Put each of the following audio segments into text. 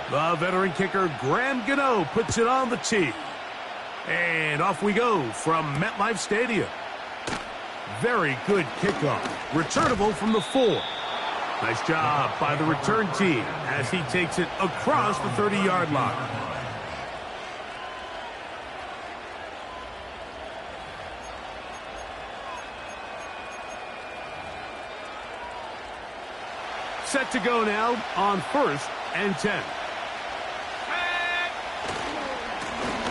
The veteran kicker, Graham Gano, puts it on the tee. And off we go from MetLife Stadium. Very good kickoff. Returnable from the 4. Nice job by the return team as he takes it across the 30-yard line. Set to go now on 1st and 10.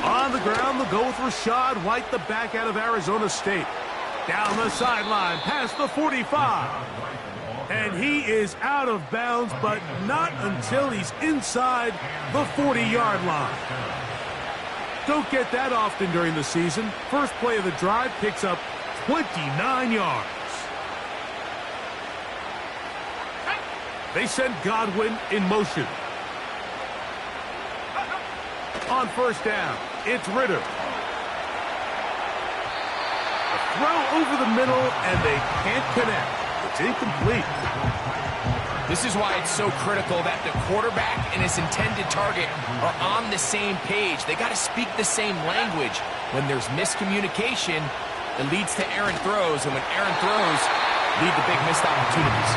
On the ground, they'll go with Rashad White, the back out of Arizona State. Down the sideline, past the 45. And he is out of bounds, but not until he's inside the 40-yard line. Don't get that often during the season. First play of the drive picks up 29 yards. They send Godwin in motion. On 1st down, it's Ritter. A throw over the middle, and they can't connect. It's incomplete. This is why it's so critical that the quarterback and his intended target are on the same page. They got to speak the same language. When there's miscommunication, it leads to errant throws, and when errant throws lead to big missed opportunities.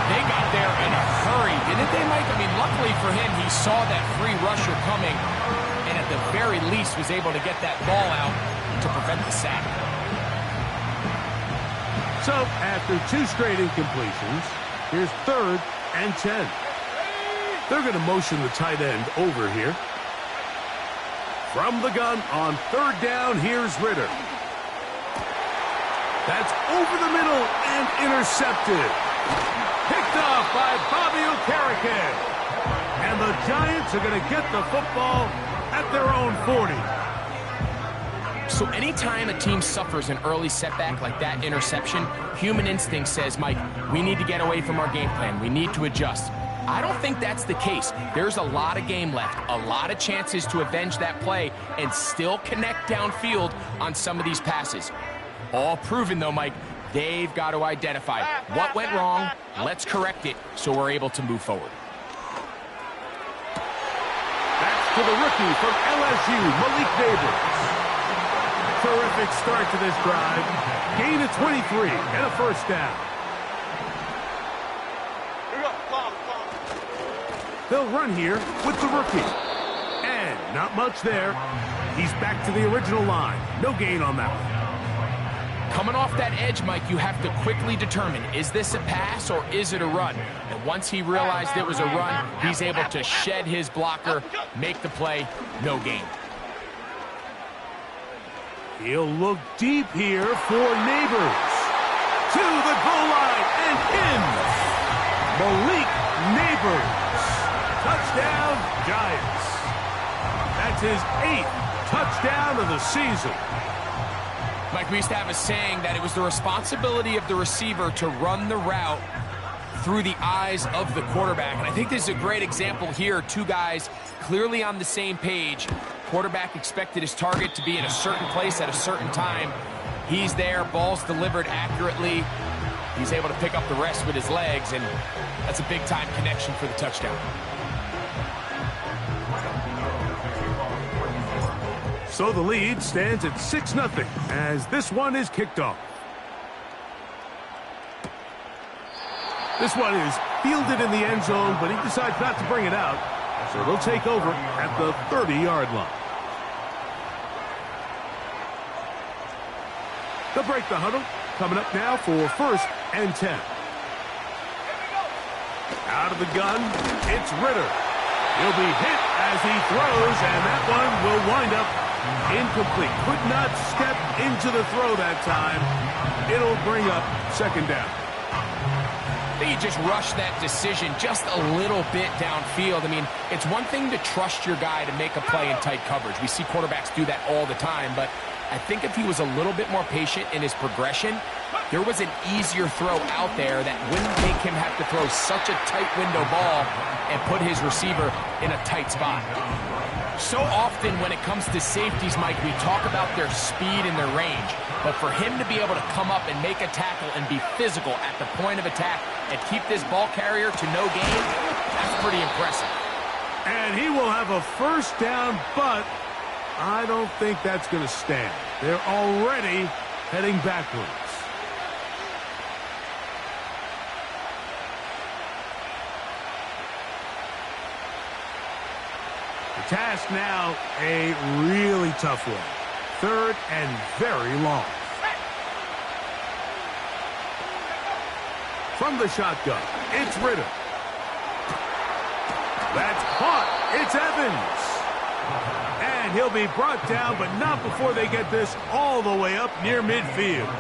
They got there in a hurry, didn't they, Mike? I mean, luckily for him, he saw that free rusher coming, and at the very least was able to get that ball out to prevent the sack. So, after 2 straight incompletions, here's 3rd and 10. They're going to motion the tight end over here. From the gun on 3rd down, here's Ritter. That's over the middle and intercepted. Picked off by Bobby Okereke. And the Giants are going to get the football at their own 40. So anytime a team suffers an early setback like that interception, human instinct says, Mike, we need to get away from our game plan. We need to adjust. I don't think that's the case. There's a lot of game left, a lot of chances to avenge that play and still connect downfield on some of these passes. All proven, though, Mike. They've got to identify what went wrong, let's correct it, so we're able to move forward. That's to the rookie from LSU, Malik Neighbors. Terrific start to this drive. Gain of 23 and a 1st down. They'll run here with the rookie. And not much there. He's back to the original line. No gain on that one. Coming off that edge, Mike, you have to quickly determine, is this a pass or is it a run? And once he realized it was a run, he's able to shed his blocker, make the play, no gain. He'll look deep here for Neighbors. To the goal line and in. Malik Neighbors. Touchdown, Giants. That's his 8th touchdown of the season. Mike, we used to have a saying that it was the responsibility of the receiver to run the route through the eyes of the quarterback. And I think this is a great example here. 2 guys clearly on the same page. Quarterback expected his target to be in a certain place at a certain time. He's there, ball's delivered accurately. He's able to pick up the rest with his legs, and that's a big-time connection for the touchdown. So the lead stands at 6-0 as this one is kicked off. This one is fielded in the end zone, but he decides not to bring it out. So they'll take over at the 30-yard line. They'll break the huddle. Coming up now for 1st and 10. Out of the gun, it's Ritter. He'll be hit as he throws, and that one will wind up incomplete. Could not step into the throw that time. It'll bring up 2nd down. I think you just rushed that decision just a little bit downfield. I mean, it's one thing to trust your guy to make a play in tight coverage. We see quarterbacks do that all the time, but I think if he was a little bit more patient in his progression, there was an easier throw out there that wouldn't make him have to throw such a tight window ball and put his receiver in a tight spot. So often when it comes to safeties, Mike, we talk about their speed and their range. But for him to be able to come up and make a tackle and be physical at the point of attack and keep this ball carrier to no gain, that's pretty impressive. And he will have a first down, but I don't think that's going to stand. They're already heading backwards. The task now, a really tough one. 3rd and very long. From the shotgun, it's Ritter. That's caught. It's Evans. And he'll be brought down, but not before they get this all the way up near midfield.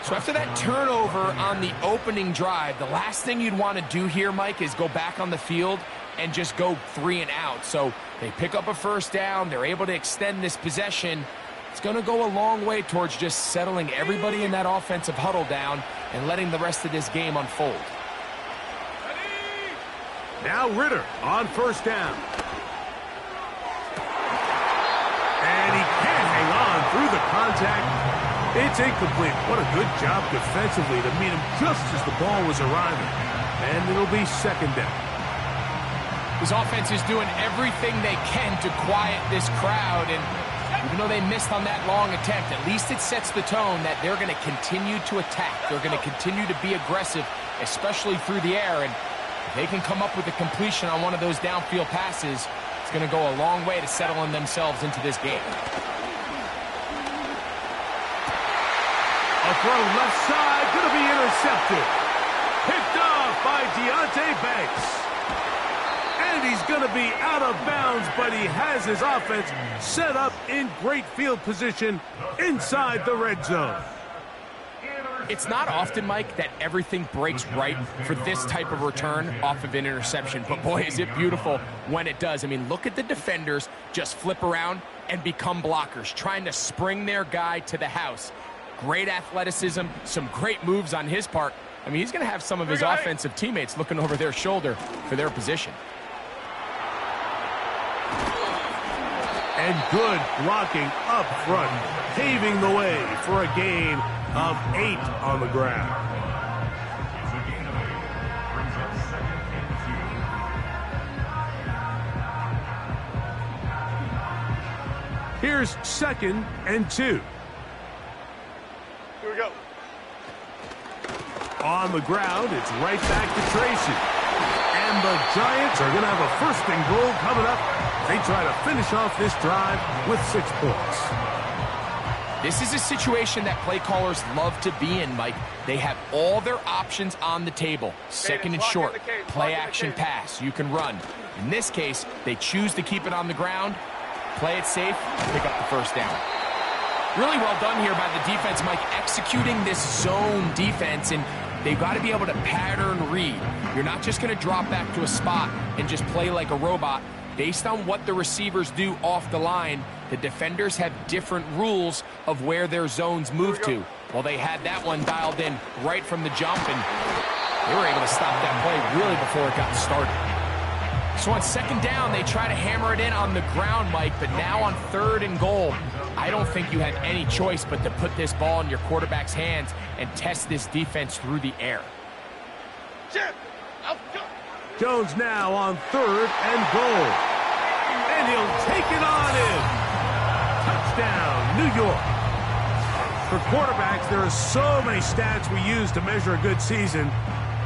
So after that turnover on the opening drive, the last thing you'd want to do here, Mike, is go back on the field and just go 3 and out. So they pick up a first down. They're able to extend this possession. It's going to go a long way towards just settling everybody in that offensive huddle down and letting the rest of this game unfold. Now Ritter on first down. And he can't hang on through the contact. It's incomplete. What a good job defensively to meet him just as the ball was arriving. And it'll be 2nd down. His offense is doing everything they can to quiet this crowd, and even though they missed on that long attempt, at least it sets the tone that they're going to continue to attack. They're going to continue to be aggressive, especially through the air, and if they can come up with a completion on one of those downfield passes, it's going to go a long way to settling themselves into this game. A throw left side, going to be intercepted. Picked off by Deonte Banks. And he's going to be out of bounds, but he has his offense set up in great field position inside the red zone. It's not often, Mike, that everything breaks right for this type of return off of an interception. But, boy, is it beautiful when it does. I mean, look at the defenders just flip around and become blockers, trying to spring their guy to the house. Great athleticism, some great moves on his part. I mean, he's going to have some of his offensive teammates looking over their shoulder for their position. And good blocking up front, paving the way for a gain of 8 on the ground. Here's 2nd and 2. Here we go. On the ground, it's right back to Tracy. And the Giants are going to have a 1st and goal coming up. They try to finish off this drive with 6 points. This is a situation that play callers love to be in, Mike. They have all their options on the table. 2nd and short, play action pass. You can run. In this case, they choose to keep it on the ground, play it safe, pick up the 1st down. Really well done here by the defense, Mike, executing this zone defense, and they've got to be able to pattern read. You're not just going to drop back to a spot and just play like a robot. Based on what the receivers do off the line, the defenders have different rules of where their zones move to. Well, they had that one dialed in right from the jump, and they were able to stop that play really before it got started. So on 2nd down, they try to hammer it in on the ground, Mike, but now on 3rd and goal, I don't think you have any choice but to put this ball in your quarterback's hands and test this defense through the air. Jones now on 3rd and goal. And he'll take it on in. Touchdown, New York. For quarterbacks, there are so many stats we use to measure a good season.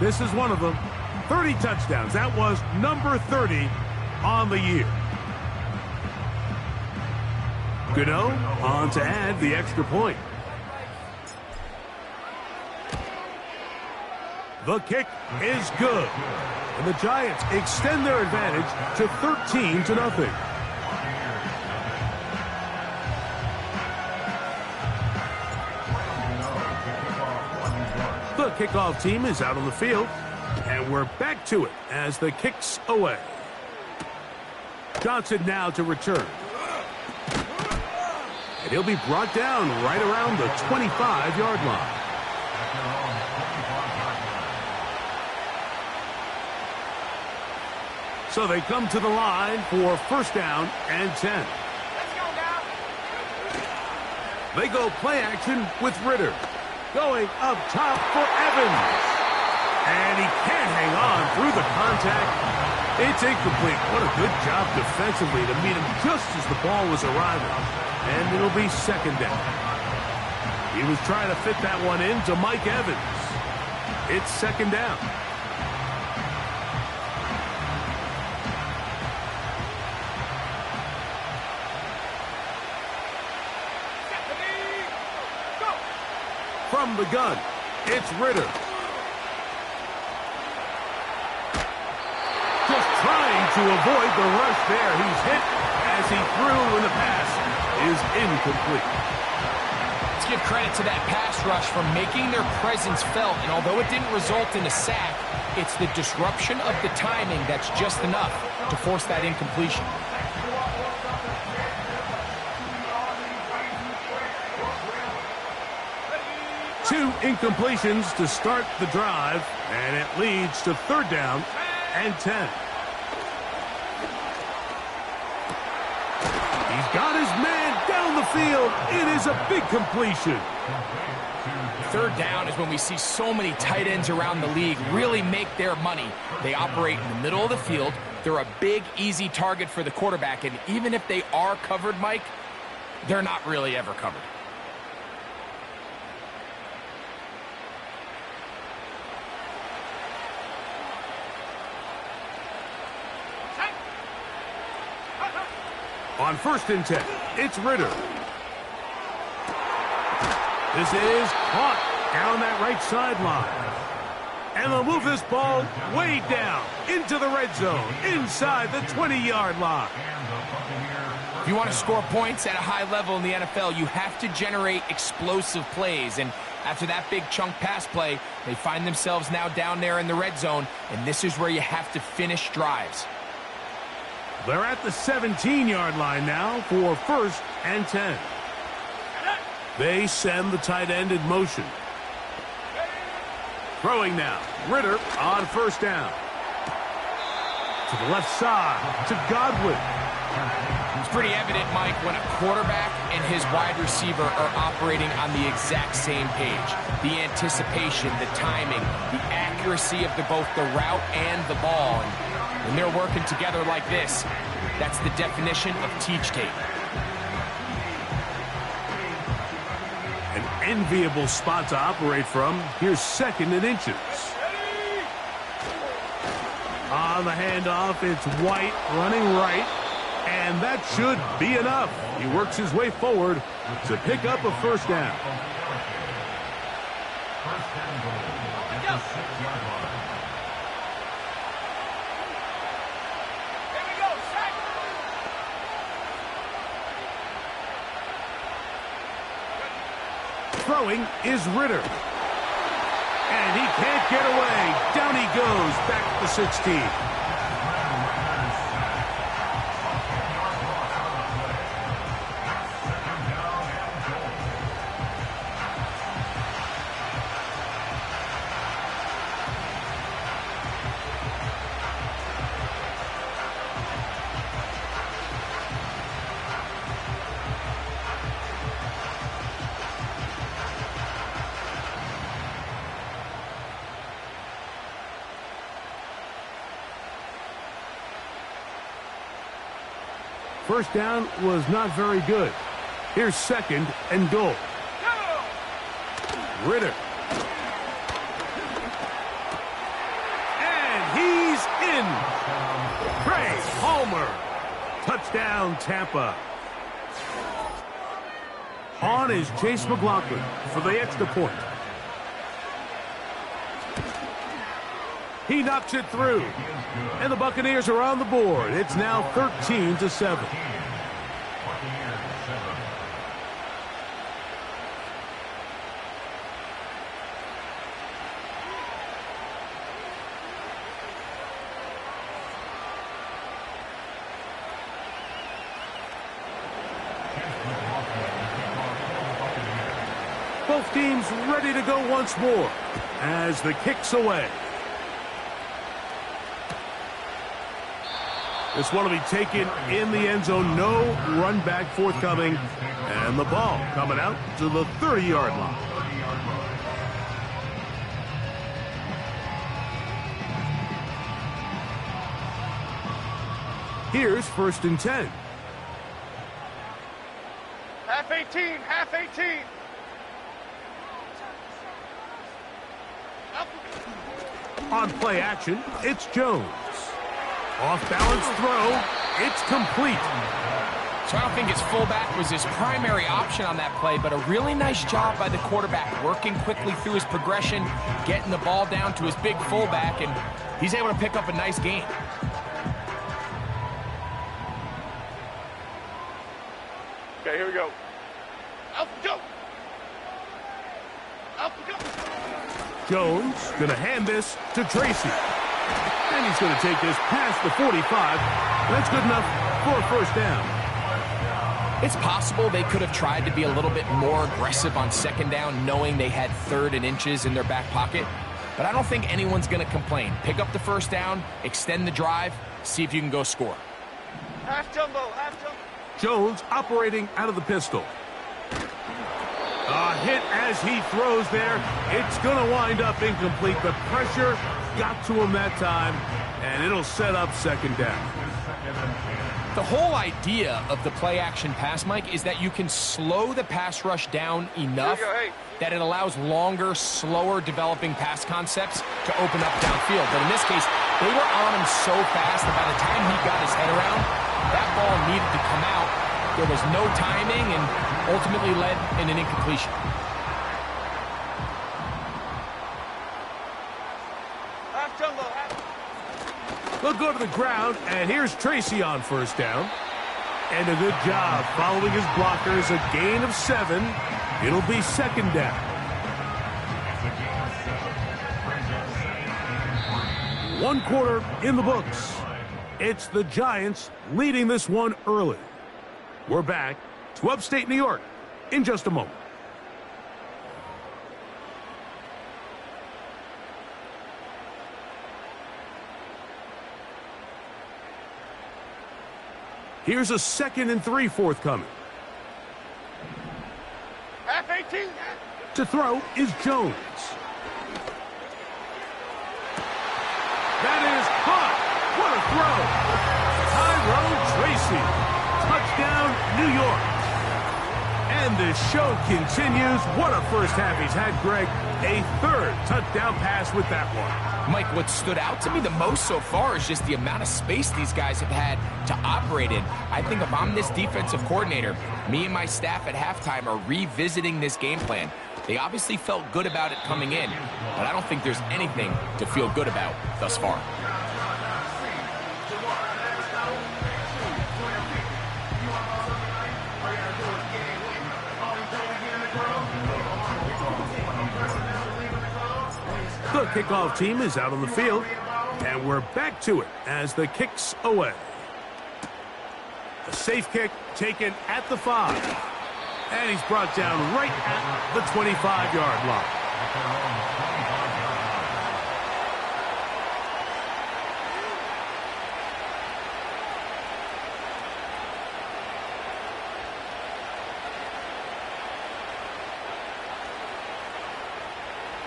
This is one of them. 30 touchdowns. That was number 30 on the year. Gano on to add the extra point. The kick is good. And the Giants extend their advantage to 13-0. The kickoff team is out on the field. And we're back to it as the kick's away. Johnson now to return. And he'll be brought down right around the 25-yard line. So they come to the line for first down and 10. Let's go now. They go play action with Ritter. Going up top for Evans. And he can't hang on through the contact. It's incomplete. What a good job defensively to meet him just as the ball was arriving. And it'll be second down. He was trying to fit that one in to Mike Evans. It's second down. From the gun, it's Ritter. Just trying to avoid the rush there. He's hit as he threw, and the pass is incomplete. Let's give credit to that pass rush for making their presence felt, and although it didn't result in a sack, it's the disruption of the timing that's just enough to force that incompletion. Two incompletions to start the drive, and it leads to third down and 10. He's got his man down the field. It is a big completion. Third down is when we see so many tight ends around the league really make their money. They operate in the middle of the field. They're a big, easy target for the quarterback, and even if they are covered, Mike, they're not really ever covered. On first and 10, it's Ritter. This is caught down that right sideline. And they'll move this ball way down into the red zone, inside the 20-yard line. If you want to score points at a high level in the NFL, you have to generate explosive plays. And after that big chunk pass play, they find themselves now down there in the red zone, and this is where you have to finish drives. They're at the 17-yard line now for first and 10. They send the tight end in motion. Throwing now. Ritter on first down. To the left side. To Godwin. It's pretty evident, Mike, when a quarterback and his wide receiver are operating on the exact same page. The anticipation, the timing, the accuracy of both the route and the ball. And when they're working together like this, that's the definition of teach tape. An enviable spot to operate from. Here's second and inches. On the handoff, it's White running right. And that should be enough. He works his way forward to pick up a first down. Throwing is Ritter. And he can't get away. Down he goes, back to the 16. First down was not very good. Here's second and goal. Ritter. And he's in. Trey Palmer. Touchdown, Tampa. On is Chase McLaughlin for the extra point. He knocks it through. And the Buccaneers are on the board. It's now 13-7. Both teams ready to go once more as the kick's away. This one will be taken in the end zone. No run back forthcoming. And the ball coming out to the 30-yard line. Here's 1st and 10. Half 18, half 18. On play action, it's Jones. Off-balance throw. It's complete. So I don't think his fullback was his primary option on that play, but a really nice job by the quarterback, working quickly through his progression, getting the ball down to his big fullback, and he's able to pick up a nice gain. Okay, here we go. Out go. Out go. Jones going to hand this to Tracy. And he's going to take this past the 45. That's good enough for a 1st down. It's possible they could have tried to be a little bit more aggressive on 2nd down, knowing they had 3rd and inches in their back pocket. But I don't think anyone's going to complain. Pick up the 1st down, extend the drive, see if you can go score. Half jumbo, half jumbo. Jones operating out of the pistol. A hit as he throws there. It's going to wind up incomplete. The pressure got to him that time, and it'll set up 2nd down. The whole idea of the play-action pass, Mike, is that you can slow the pass rush down enough that it allows longer, slower developing pass concepts to open up downfield. But in this case, they were on him so fast that by the time he got his head around, that ball needed to come out. There was no timing and ultimately led in an incompletion. Half jumbo, half. They'll go to the ground, and here's Tracy on 1st down. And a good job following his blockers, a gain of 7. It'll be 2nd down. One quarter in the books. It's the Giants leading this one early. We're back to upstate New York in just a moment. Here's a 2nd and 3 forthcoming. Half 18. To throw is Jones. That is caught. What a throw. Tyrone Tracy. Touchdown, New York. And the show continues. What a 1st half he's had, Greg. A 3rd touchdown pass with that one. Mike, what stood out to me the most so far is just the amount of space these guys have had to operate in. I think if I'm this defensive coordinator, me and my staff at halftime are revisiting this game plan. They obviously felt good about it coming in, but I don't think there's anything to feel good about thus far. The kickoff team is out on the field, and we're back to it as the kick's away. A safe kick taken at the 5, and he's brought down right at the 25-yard line.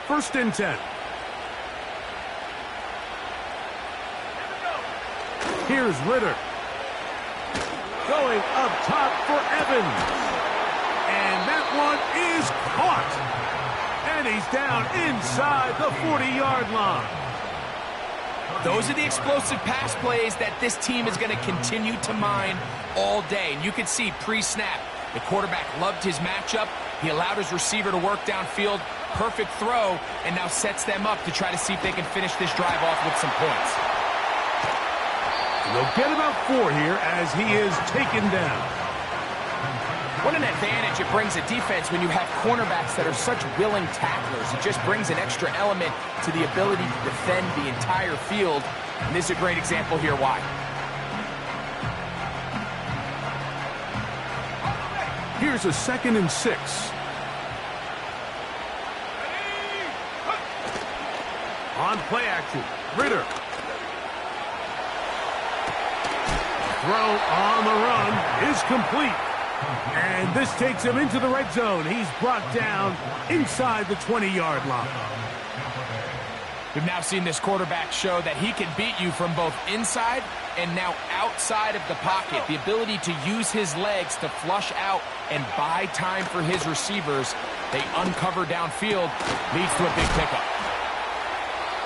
First and 10. Here's Ritter. Going up top for Evans. And that one is caught. And he's down inside the 40-yard line. Those are the explosive pass plays that this team is going to continue to mine all day. And you can see pre-snap, the quarterback loved his matchup. He allowed his receiver to work downfield. Perfect throw, and now sets them up to try to see if they can finish this drive off with some points. They'll get about 4 here as he is taken down. What an advantage it brings a defense when you have cornerbacks that are such willing tacklers. It just brings an extra element to the ability to defend the entire field. And this is a great example here why. Here's a 2nd and 6. On play action, Ritter. throw on the run is complete. And this takes him into the red zone. He's brought down inside the 20-yard line. We've now seen this quarterback show that he can beat you from both inside and now outside of the pocket. The ability to use his legs to flush out and buy time for his receivers. They uncover downfield, leads to a big pickup.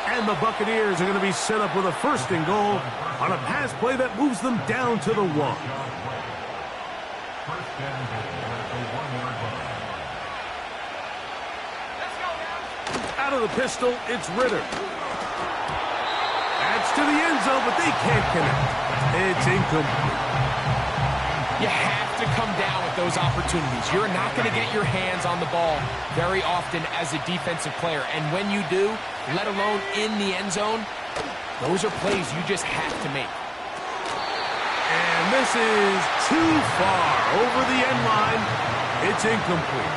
And the Buccaneers are going to be set up with a 1st and goal on a pass play that moves them down to the 1. Out of the pistol, it's Ritter. That's to the end zone, but they can't connect. It's incomplete. You have to come down with those opportunities. You're not going to get your hands on the ball very often as a defensive player. And when you do, let alone in the end zone, those are plays you just have to make. And this is too far over the end line. It's incomplete.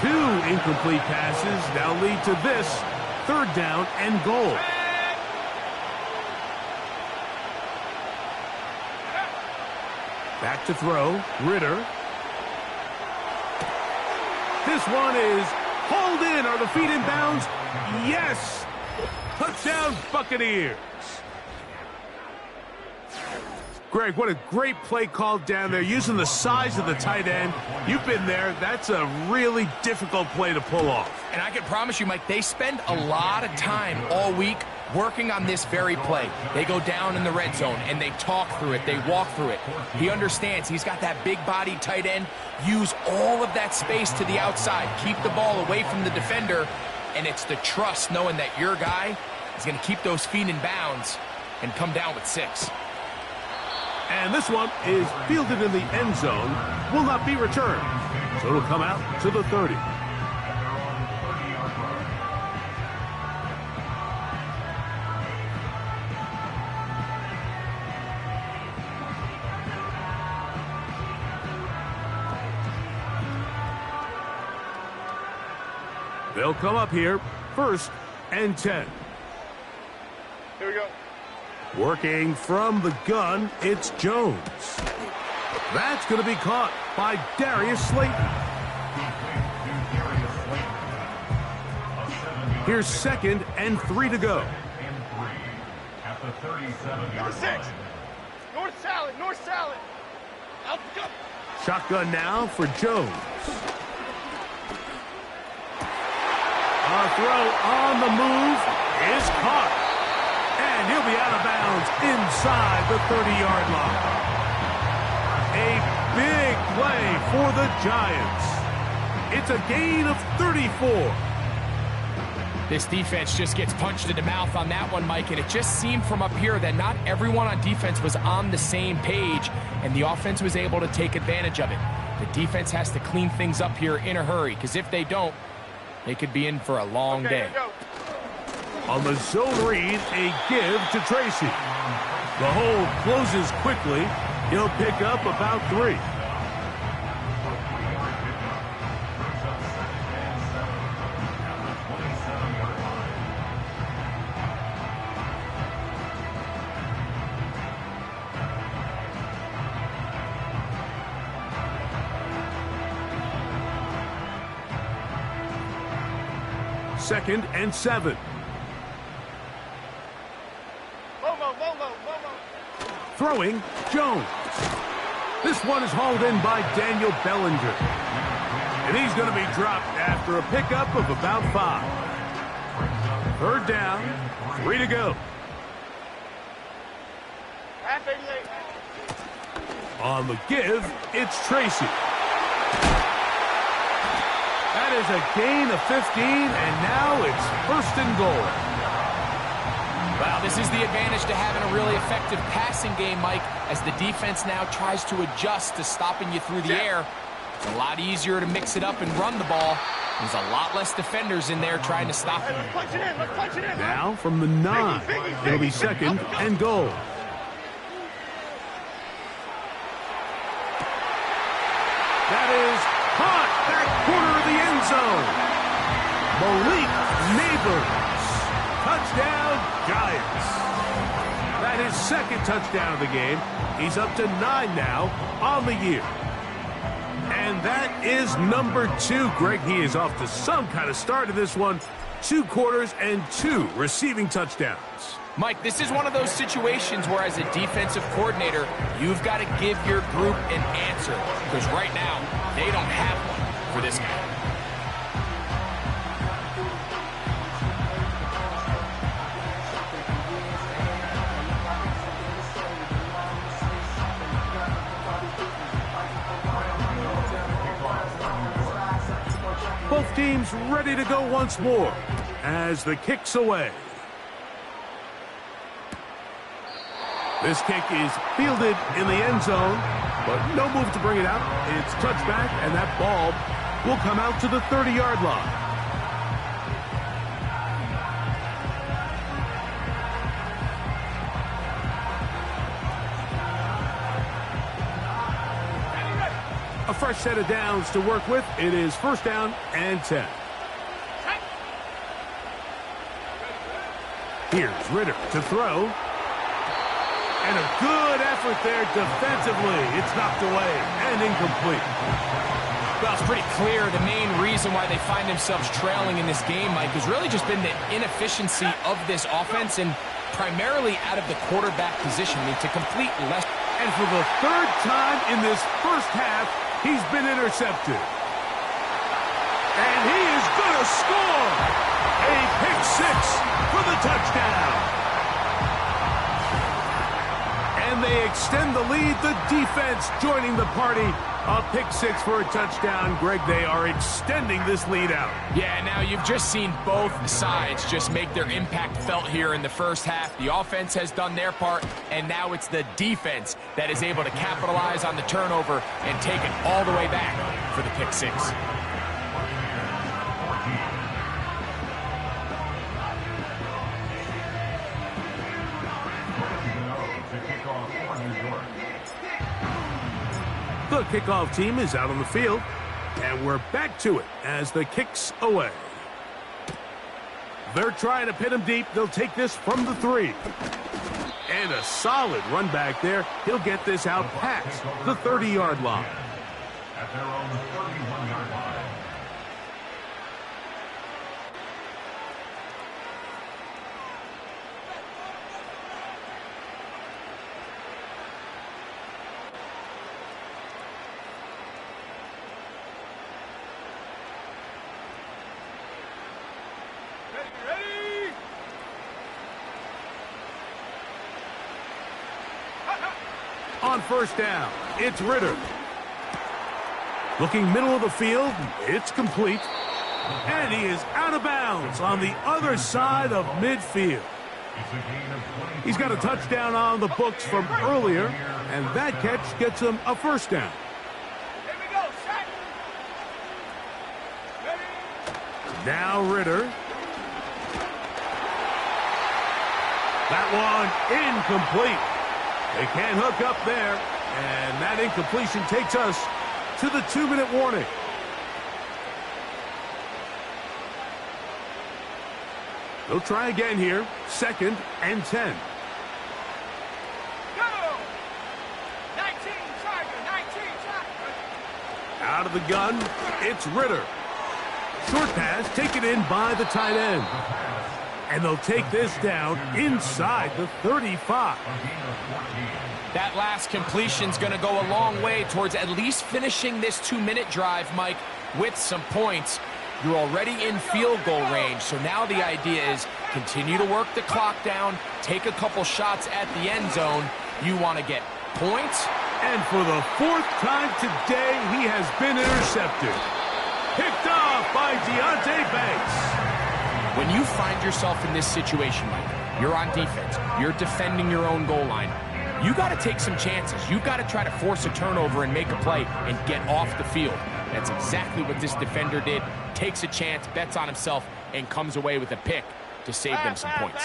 2 incomplete passes now lead to this 3rd down and goal. Back to throw, Ritter. This one is hauled in. Are the feet in bounds? Yes! Touchdown, Buccaneers. Greg, what a great play called down there, using the size of the tight end. You've been there. That's a really difficult play to pull off. And I can promise you, Mike, they spend a lot of time all week working on this very play. They go down in the red zone, and they talk through it. They walk through it. He understands he's got that big-bodied tight end. Use all of that space to the outside. Keep the ball away from the defender, and it's the trust knowing that your guy is going to keep those feet in bounds and come down with 6. And this one is fielded in the end zone, will not be returned. So it'll come out to the 30. They'll come up here, 1st and 10. Here we go. Working from the gun, it's Jones. That's going to be caught by Darius Slayton. Here's 2nd and 3 to go. Number 6. North salad, north salad. Out, go. Shotgun now for Jones. A throw on the move is caught. And he'll be out of bounds inside the 30-yard line. A big play for the Giants. It's a gain of 34. This defense just gets punched in the mouth on that one, Mike, and it just seemed from up here that not everyone on defense was on the same page, and the offense was able to take advantage of it. The defense has to clean things up here in a hurry, because if they don't, they could be in for a long day. On the zone read, a give to Tracy. The hole closes quickly. He'll pick up about 3. Second and 7. Throwing, Jones. This one is hauled in by Daniel Bellinger. And he's going to be dropped after a pickup of about 5. 3rd down, 3 to go. On the give, it's Tracy. That is a gain of 15, and now it's 1st and goal. Well, this is the advantage to having a really effective passing game, Mike, as the defense now tries to adjust to stopping you through the air. It's a lot easier to mix it up and run the ball. There's a lot less defenders in there trying to stop you. Let's punch it in. Let's punch it in. Now from the 9, it'll be 2nd and goal. That is caught back corner of the end zone. Malik Neighbors. Touchdown, Giants. had his second touchdown of the game. He's up to 9 now on the year. And that is number 2. Greg, he is off to some kind of start in this one. 2 quarters and 2 receiving touchdowns. Mike, this is one of those situations where as a defensive coordinator, you've got to give your group an answer. Because right now, they don't have one for this guy. Both teams ready to go once more as the kick's away. This kick is fielded in the end zone, but no move to bring it out. It's touched back, and that ball will come out to the 30-yard line. A fresh set of downs to work with. It is first down and 10. Here's Ritter to throw. And a good effort there defensively. It's knocked away and incomplete. Well, it's pretty clear the main reason why they find themselves trailing in this game, Mike, has really just been the inefficiency of this offense and primarily out of the quarterback position. I mean, to complete less. And for the 3rd time in this first half, he's been intercepted. And he is going to score. A pick 6 for the touchdown. And they extend the lead. The defense joining the party. A pick 6 for a touchdown. Greg, they are extending this lead out. Yeah, now you've just seen both sides just make their impact felt here in the first half. The offense has done their part, and now it's the defense that is able to capitalize on the turnover and take it all the way back for the pick 6. The kickoff team is out on the field, and we're back to it as the kick's away. They're trying to pin him deep. They'll take this from the 3. And a solid run back there. He'll get this out past the 30-yard line. At their own 31-yard line. On first down, it's Ritter. Looking middle of the field, it's complete. And he is out of bounds on the other side of midfield. He's got a touchdown on the books from earlier, and that catch gets him a first down. Here we go, set. Ready. Now Ritter. That one incomplete. They can't hook up there, and that incompletion takes us to the 2-minute warning. They'll try again here. 2nd and 10. Go! 19, Tiger, 19, Tiger. Out of the gun, it's Ritter. Short pass taken in by the tight end. And they'll take this down inside the 35. That last completion's going to go a long way towards at least finishing this 2-minute drive, Mike, with some points. You're already in field goal range, so now the idea is continue to work the clock down, take a couple shots at the end zone. You want to get points. And for the 4th time today, he has been intercepted. Picked off by Deontay Banks. When you find yourself in this situation, Mike, you're on defense, you're defending your own goal line, you got to take some chances. You've got to try to force a turnover and make a play and get off the field. That's exactly what this defender did. Takes a chance, bets on himself, and comes away with a pick to save them some points.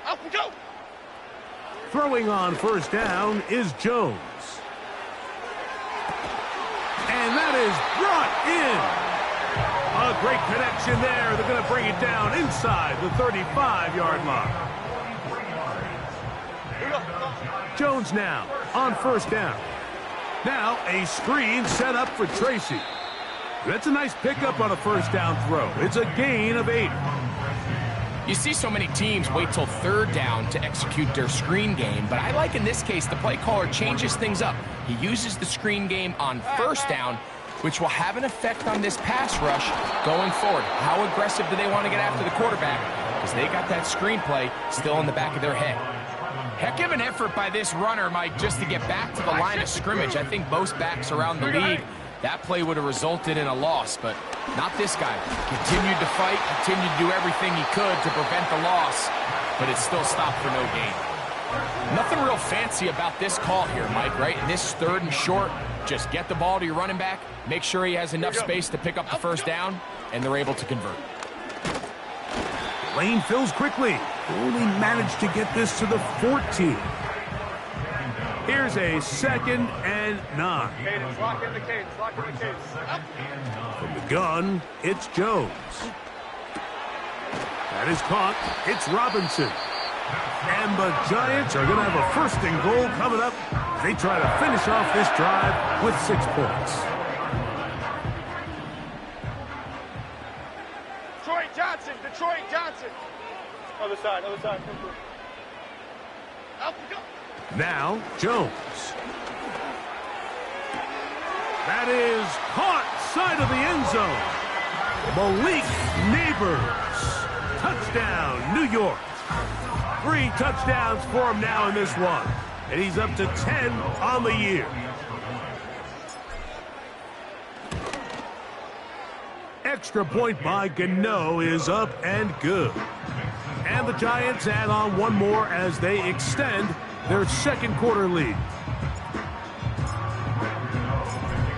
Up we go! Throwing on first down is Jones. And that is brought in. A great connection there. They're going to bring it down inside the 35-yard line. Jones now on first down. Now a screen set up for Tracy. That's a nice pickup on a first down throw. It's a gain of 8. You see so many teams wait till third down to execute their screen game, but I like in this case the play caller changes things up. He uses the screen game on first down, which will have an effect on this pass rush going forward. How aggressive do they want to get after the quarterback? Because they got that screenplay still in the back of their head. Heck of an effort by this runner, Mike, just to get back to the line of scrimmage. I think most backs around the league, that play would have resulted in a loss, but not this guy. Continued to fight, continued to do everything he could to prevent the loss, but it still stopped for no gain. Nothing real fancy about this call here, Mike, right? In this third and short, just get the ball to your running back, make sure he has enough space to pick up the first down, and they're able to convert. Lane fills quickly. Only managed to get this to the 14. Here's a 2nd and 9. Cadence, lock in the cadence, lock in the cadence. From the gun, it's Jones. That is caught. It's Robinson. And the Giants are going to have a 1st and goal coming up. They try to finish off this drive with 6 points. Detroit Johnson. Other side, other side. Out we go. Now, Jones. That is caught side of the end zone. Malik Neighbors. Touchdown, New York. 3 touchdowns for him now in this one. And he's up to 10 on the year. Extra point by Gano is up and good. And the Giants add on one more as they extend their 2nd quarter lead.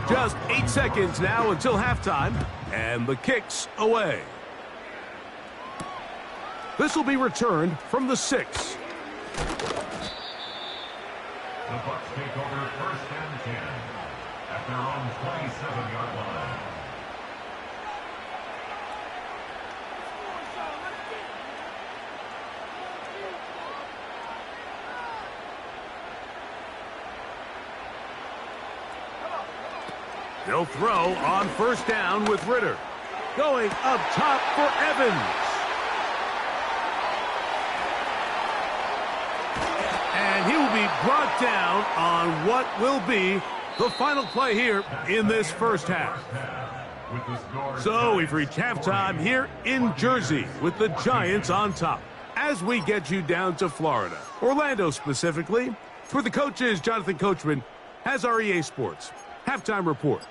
Just 8 seconds now until halftime, and the kick's away. This will be returned from the 6. The Bucs take over 1st and 10 at their own 27-yard line. They'll throw on 1st down with Ritter. Going up top for Evans. And he will be brought down on what will be the final play here in this first half. So we've reached halftime here in Jersey with the Giants on top. As we get you down to Florida, Orlando specifically, for the coaches, Jonathan Coachman has our EA Sports halftime report.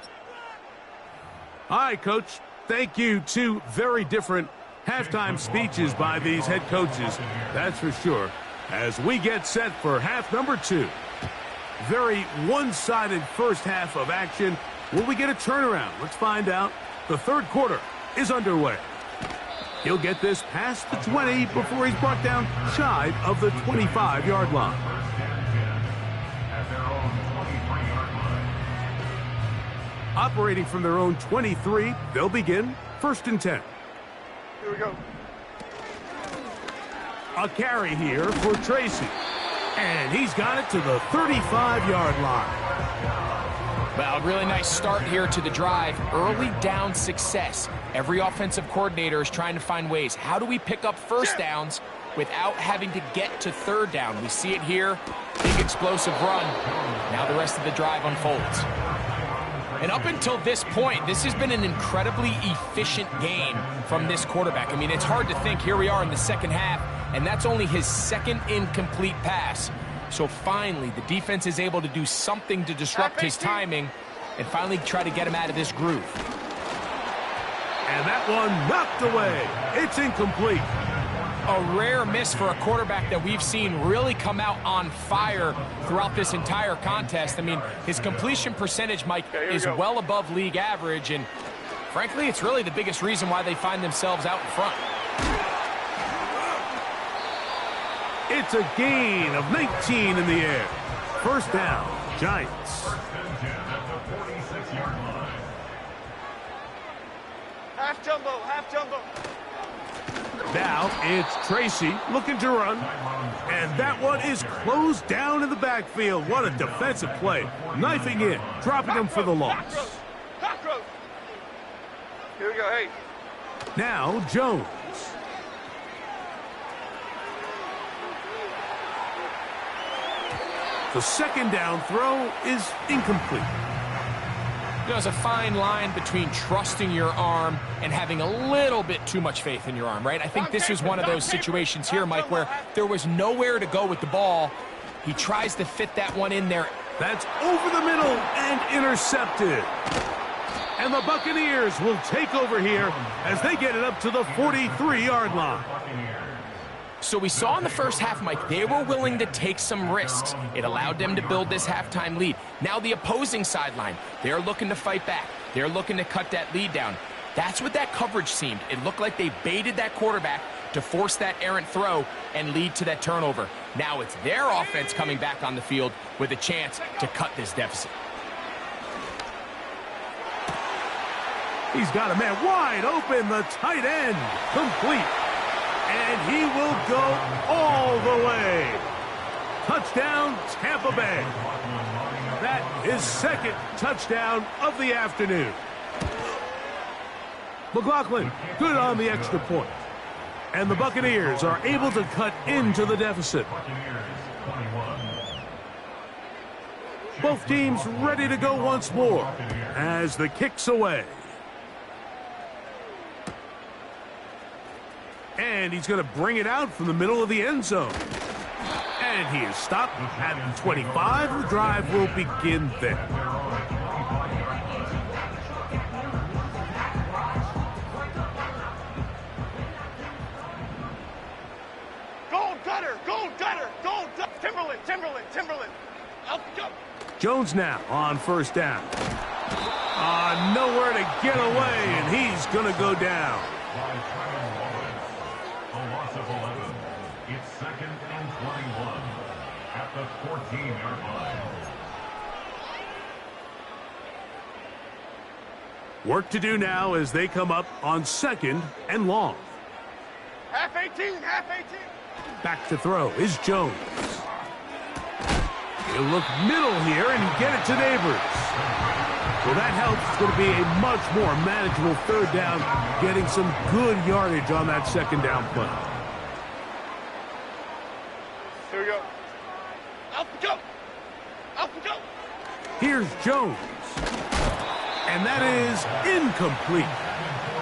All right, Coach. Thank you. 2 very different halftime speeches by these head coaches, that's for sure, as we get set for half number 2. Very one-sided first half of action. Will we get a turnaround? Let's find out. The 3rd quarter is underway. He'll get this past the 20 before he's brought down shy of the 25-yard line. Operating from their own 23, they'll begin 1st and 10. Here we go. A carry here for Tracy. And he's got it to the 35-yard line. Well, a really nice start here to the drive. Early down success. Every offensive coordinator is trying to find ways. How do we pick up first downs without having to get to 3rd down? We see it here. Big explosive run. Now the rest of the drive unfolds. And up until this point, this has been an incredibly efficient game from this quarterback. I mean, it's hard to think. Here we are in the 2nd half, and that's only his 2nd incomplete pass. So finally, the defense is able to do something to disrupt his timing and finally try to get him out of this groove. And that one knocked away. It's incomplete. A rare miss for a quarterback that we've seen really come out on fire throughout this entire contest. I mean, his completion percentage, Mike, is well above league average, and frankly, it's really the biggest reason why they find themselves out in front. It's a gain of 19 in the air. 1st down, Giants. 1st and 10 at the 46-yard line. Half jumbo, half jumbo. Now it's Tracy looking to run. And that one is closed down in the backfield. What a defensive play. Knifing in, dropping him for the loss. Cockroach. Here we go, hey. Now Jones. The second down throw is incomplete. There's a fine line between trusting your arm and having a little bit too much faith in your arm, right? I think this is one of those situations here, Mike, where there was nowhere to go with the ball. He tries to fit that one in there. That's over the middle and intercepted. And the Buccaneers will take over here as they get it up to the 43-yard line. So we saw in the first half, Mike, they were willing to take some risks. It allowed them to build this halftime lead. Now the opposing sideline, they're looking to fight back. They're looking to cut that lead down. That's what that coverage seemed. It looked like they baited that quarterback to force that errant throw and lead to that turnover. Now it's their offense coming back on the field with a chance to cut this deficit. He's got a man wide open, the tight end, complete. And he will go all the way. Touchdown, Tampa Bay. That is second touchdown of the afternoon. McLaughlin, good on the extra point. And the Buccaneers are able to cut into the deficit. Both teams ready to go once more as the kick's away. And he's going to bring it out from the middle of the end zone. And he is stopped at the 25. The drive will begin there. Gold gutter, gold gutter, gold gutter. Timberland, Timberland, Timberland. Up go. Jones now on first down. Nowhere to get away, and he's going to go down. It's second and 21 at the 14-yard line. Work to do now as they come up on second and long. Half 18, half 18. Back to throw is Jones. He'll look middle here and get it to Neighbors. Well, that helps. It's going to be a much more manageable third down, getting some good yardage on that second down play. Here we go. Up we go. Up we go. Here's Jones. And that is incomplete.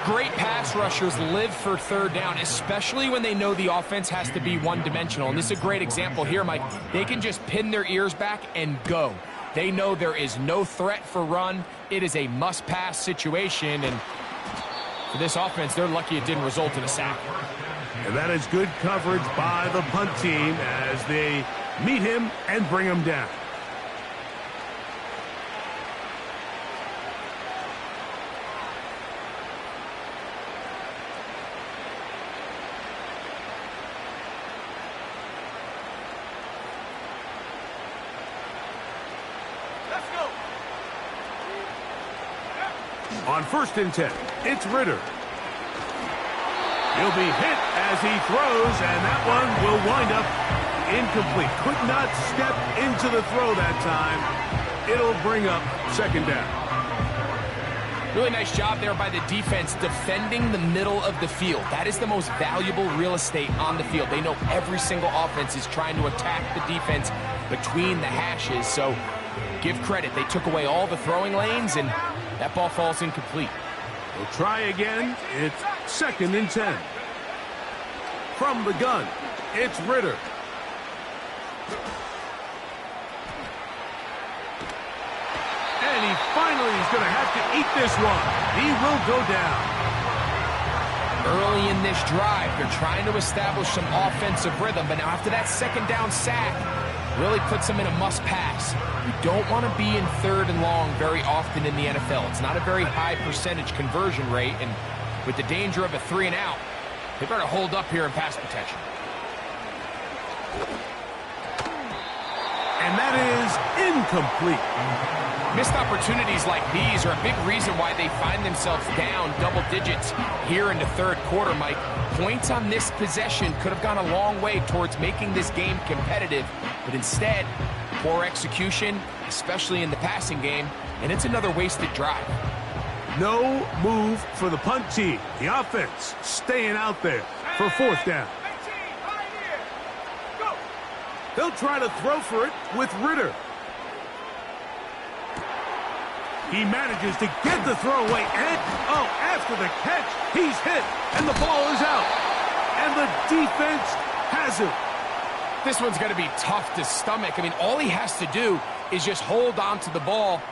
Great pass rushers live for third down, especially when they know the offense has to be one-dimensional. And this is a great example here, Mike. They can just pin their ears back and go. They know there is no threat for run. It is a must-pass situation. And for this offense, they're lucky it didn't result in a sack. And that is good coverage by the punt team as they meet him and bring him down. Let's go. On first and 10, it's Ritter. He'll be hit as he throws, and that one will wind up incomplete. Could not step into the throw that time. It'll bring up second down. Really nice job there by the defense defending the middle of the field. That is the most valuable real estate on the field. They know every single offense is trying to attack the defense between the hashes, so give credit. They took away all the throwing lanes, and that ball falls incomplete. We'll try again. It's second and 10. From the gun, it's Ritter. And he finally is going to have to eat this one. He will go down. Early in this drive, they're trying to establish some offensive rhythm, but now after that second down sack, really puts them in a must-pass. You don't want to be in third and long very often in the NFL. It's not a very high percentage conversion rate, and with the danger of a 3-and-out, they better hold up here in pass protection. And that is incomplete. Missed opportunities like these are a big reason why they find themselves down double digits here in the third quarter, Mike. Points on this possession could have gone a long way towards making this game competitive, but instead, poor execution, especially in the passing game, and it's another wasted drive. No move for the punt team. The offense staying out there for fourth down. They'll try to throw for it with Ritter. He manages to get the throw away, and, after the catch, he's hit, and the ball is out. And the defense has it. This one's going to be tough to stomach. I mean, all he has to do is just hold on to the ball,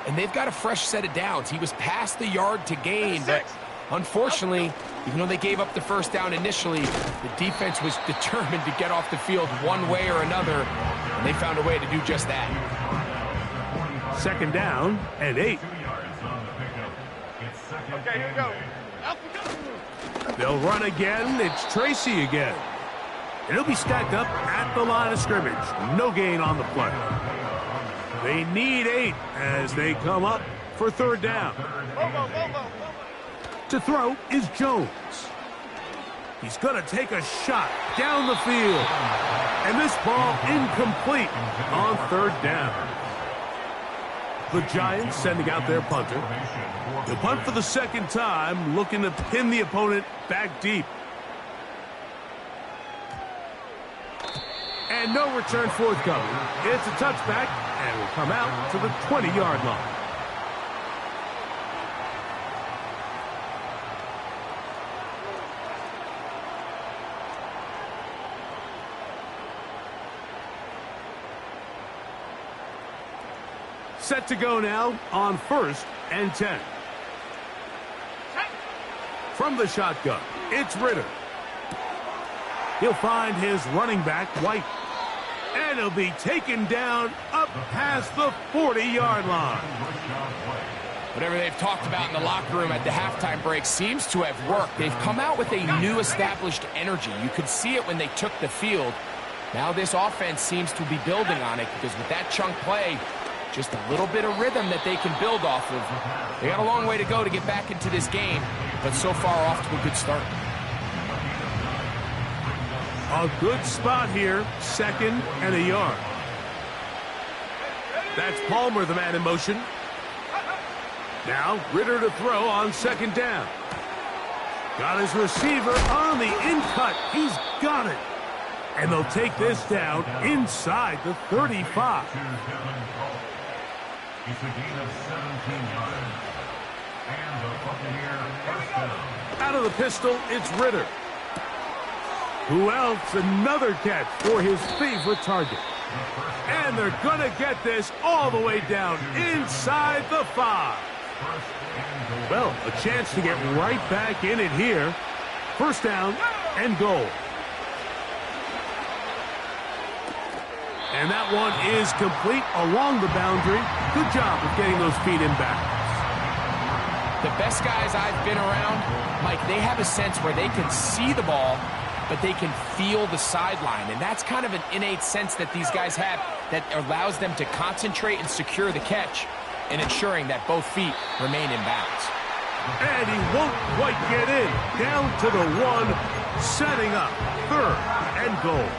and they've got a fresh set of downs. He was past the yard to gain, but unfortunately, even though they gave up the first down initially, the defense was determined to get off the field one way or another, and they found a way to do just that. Second down and 8. Okay, here we go. They'll run again. It's Tracy again. And he'll be stacked up at the line of scrimmage. No gain on the play. They need 8 as they come up for third down. To throw is Jones. He's going to take a shot down the field. And this ball incomplete on third down. The Giants sending out their punter. He'll punt for the second time, looking to pin the opponent back deep. And no return forthcoming. It's a touchback, and will come out to the 20-yard line. Set to go now on 1st and 10. From the shotgun, it's Ritter. He'll find his running back, White. And he'll be taken down up past the 40-yard line. Whatever they've talked about in the locker room at the halftime break seems to have worked. They've come out with a new established energy. You could see it when they took the field. Now this offense seems to be building on it because with that chunk play, just a little bit of rhythm that they can build off of. They got a long way to go to get back into this game, but so far off to a good start. A good spot here, 2nd and a yard. That's Palmer, the man in motion. Now Ritter to throw on 2nd down. Got his receiver on the in-cut. He's got it. And they'll take this down inside the 35. It's a gain of 17 yards. And the Buccaneers first down. Out of the pistol, it's Ritter. Who else? Another catch for his favorite target. And they're going to get this all the way down inside the 5. Well, a chance to get right back in it here. First down and goal. And that one is complete along the boundary. Good job of getting those feet in bounds. The best guys I've been around, Mike, they have a sense where they can see the ball, but they can feel the sideline. And that's kind of an innate sense that these guys have that allows them to concentrate and secure the catch and ensuring that both feet remain in bounds. And he won't quite get in. Down to the 1, setting up 3rd and goal.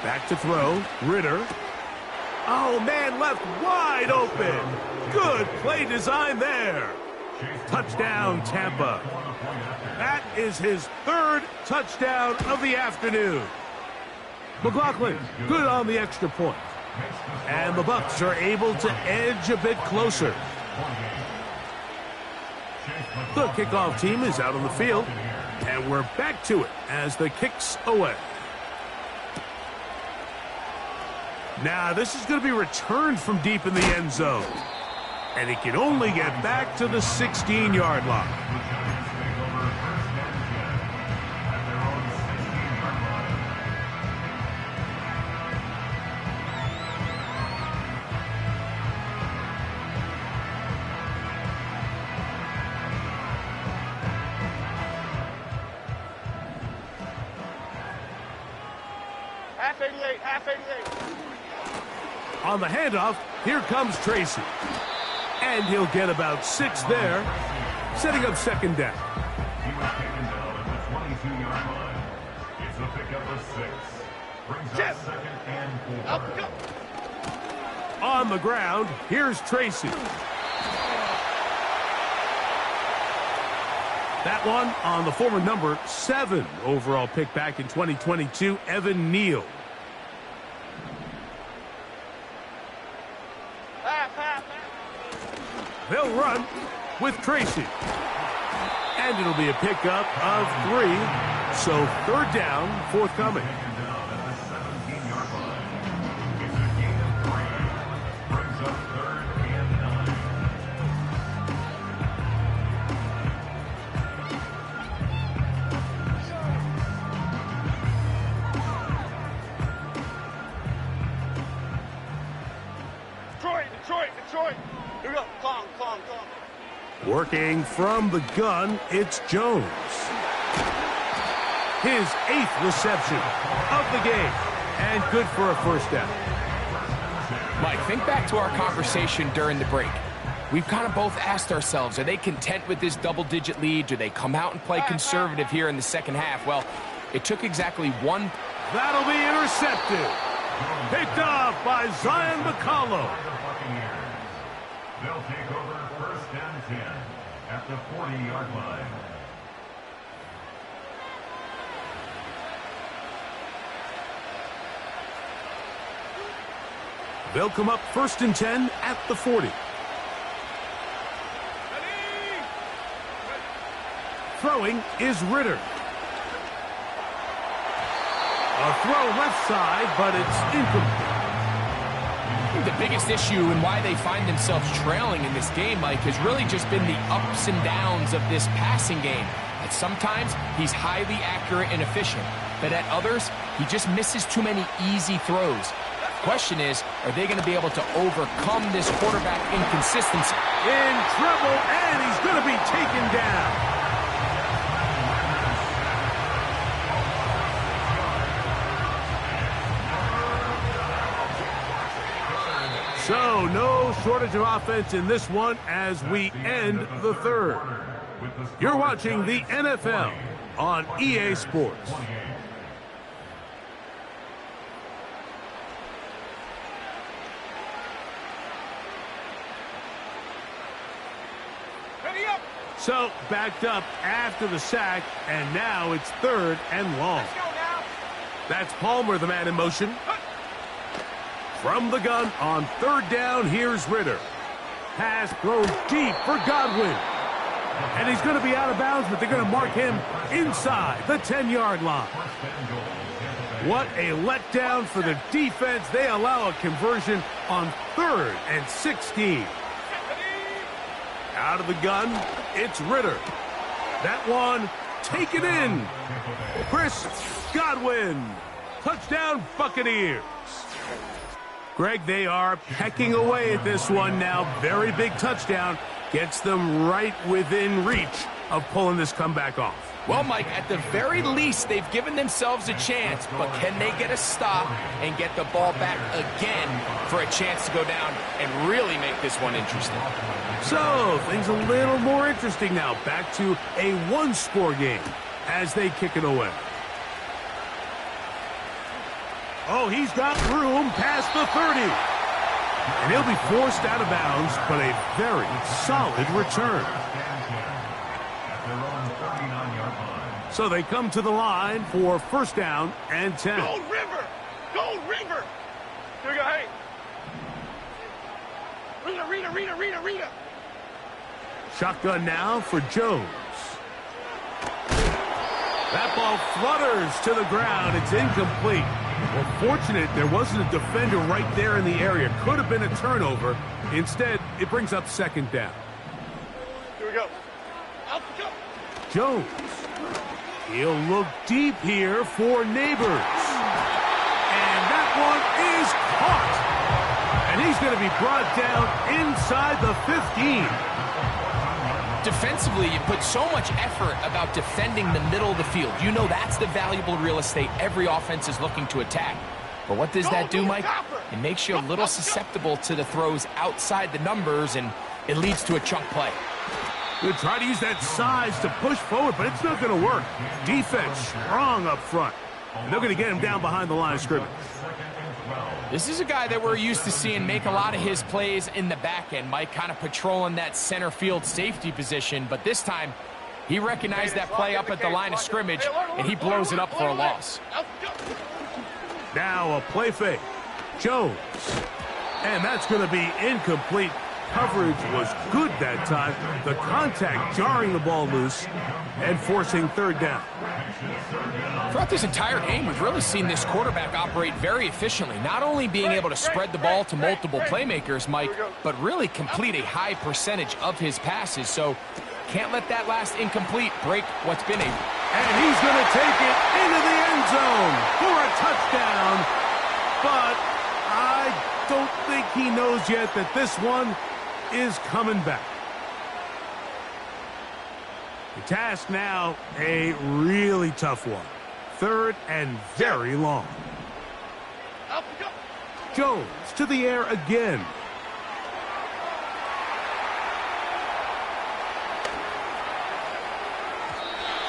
Back to throw, Ritter. Oh, man, left wide open. Good play design there. Touchdown, Tampa. That is his 3rd touchdown of the afternoon. McLaughlin, good on the extra point. And the Bucs are able to edge a bit closer. The kickoff team is out on the field, and we're back to it as the kick's away. Now, this is going to be returned from deep in the end zone. And he can only get back to the 16-yard line. half 88, half 88. On the handoff, here comes Tracy. And he'll get about 6 there, setting up second down. He was taken down at the 22-yard line. It's a pickup of 6. Brings up second and 4. Up, go. On the ground, here's Tracy. That one on the former number 7 overall pick back in 2022, Evan Neal. They'll run with Tracy. And it'll be a pickup of 3. So third down, forthcoming. Detroit. Here we go. Calm. Working from the gun, it's Jones. His 8th reception of the game. And good for a first down. Mike, think back to our conversation during the break. We've kind of both asked ourselves, are they content with this double-digit lead? Do they come out and play conservative here in the second half? Well, it took exactly one. That'll be intercepted. Picked off by Zion McCollum. They'll take over first and 10 at the 40-yard line. They'll come up first and 10 at the 40. Throwing is Ritter. A throw left side, but it's incomplete. The biggest issue and why they find themselves trailing in this game, Mike, has really just been the ups and downs of this passing game. At sometimes, he's highly accurate and efficient, but at others, he just misses too many easy throws. Question is, are they going to be able to overcome this quarterback inconsistency? In trouble, and he's going to be taken down. So, no shortage of offense in this one as we end the third. You're watching the NFL on EA Sports. So, backed up after the sack, and now it's third and long. That's Palmer, the man in motion. From the gun on third down, here's Ritter. Pass thrown deep for Godwin. And he's going to be out of bounds, but they're going to mark him inside the 10-yard line. What a letdown for the defense. They allow a conversion on 3rd and 16. Out of the gun, it's Ritter. That one taken in. Chris Godwin. Touchdown, Buccaneers. Greg, they are pecking away at this one now. Very big touchdown. Gets them right within reach of pulling this comeback off. Well, Mike, at the very least, they've given themselves a chance, but can they get a stop and get the ball back again for a chance to go down and really make this one interesting? So, things a little more interesting now. Back to a one-score game as they kick it away. Oh, he's got room past the 30. And he'll be forced out of bounds, but a very solid return. So they come to the line for first down and 10. Gold River! Gold River! Here we go, hey. Rita. Shotgun now for Jones. That ball flutters to the ground. It's incomplete. Well, fortunate there wasn't a defender right there in the area. Could have been a turnover. Instead, it brings up second down. Here we go. Out we go. Jones. He'll look deep here for Neighbors. And that one is caught. And he's going to be brought down inside the 15. Defensively, you put so much effort about defending the middle of the field. You know that's the valuable real estate every offense is looking to attack. But what does that do, Mike? It makes you a little susceptible to the throws outside the numbers, and it leads to a chunk play. They try to use that size to push forward, but it's not going to work. Defense strong up front. And they're going to get him down behind the line of scrimmage. This is a guy that we're used to seeing make a lot of his plays in the back end, Mike, kind of patrolling that center field safety position. But this time, he recognized that play up at the line of scrimmage, and he blows it up for a loss. Now a play fake. Jones. And that's going to be incomplete. Coverage was good that time. The contact jarring the ball loose and forcing third down. Throughout this entire game, we've really seen this quarterback operate very efficiently, not only being able to spread the ball to multiple playmakers, Mike, but really complete a high percentage of his passes. So can't let that last incomplete break what's been a... And he's going to take it into the end zone for a touchdown. But I don't think he knows yet that this one is coming back. The task now, a really tough one. Third and very long. Jones to the air again.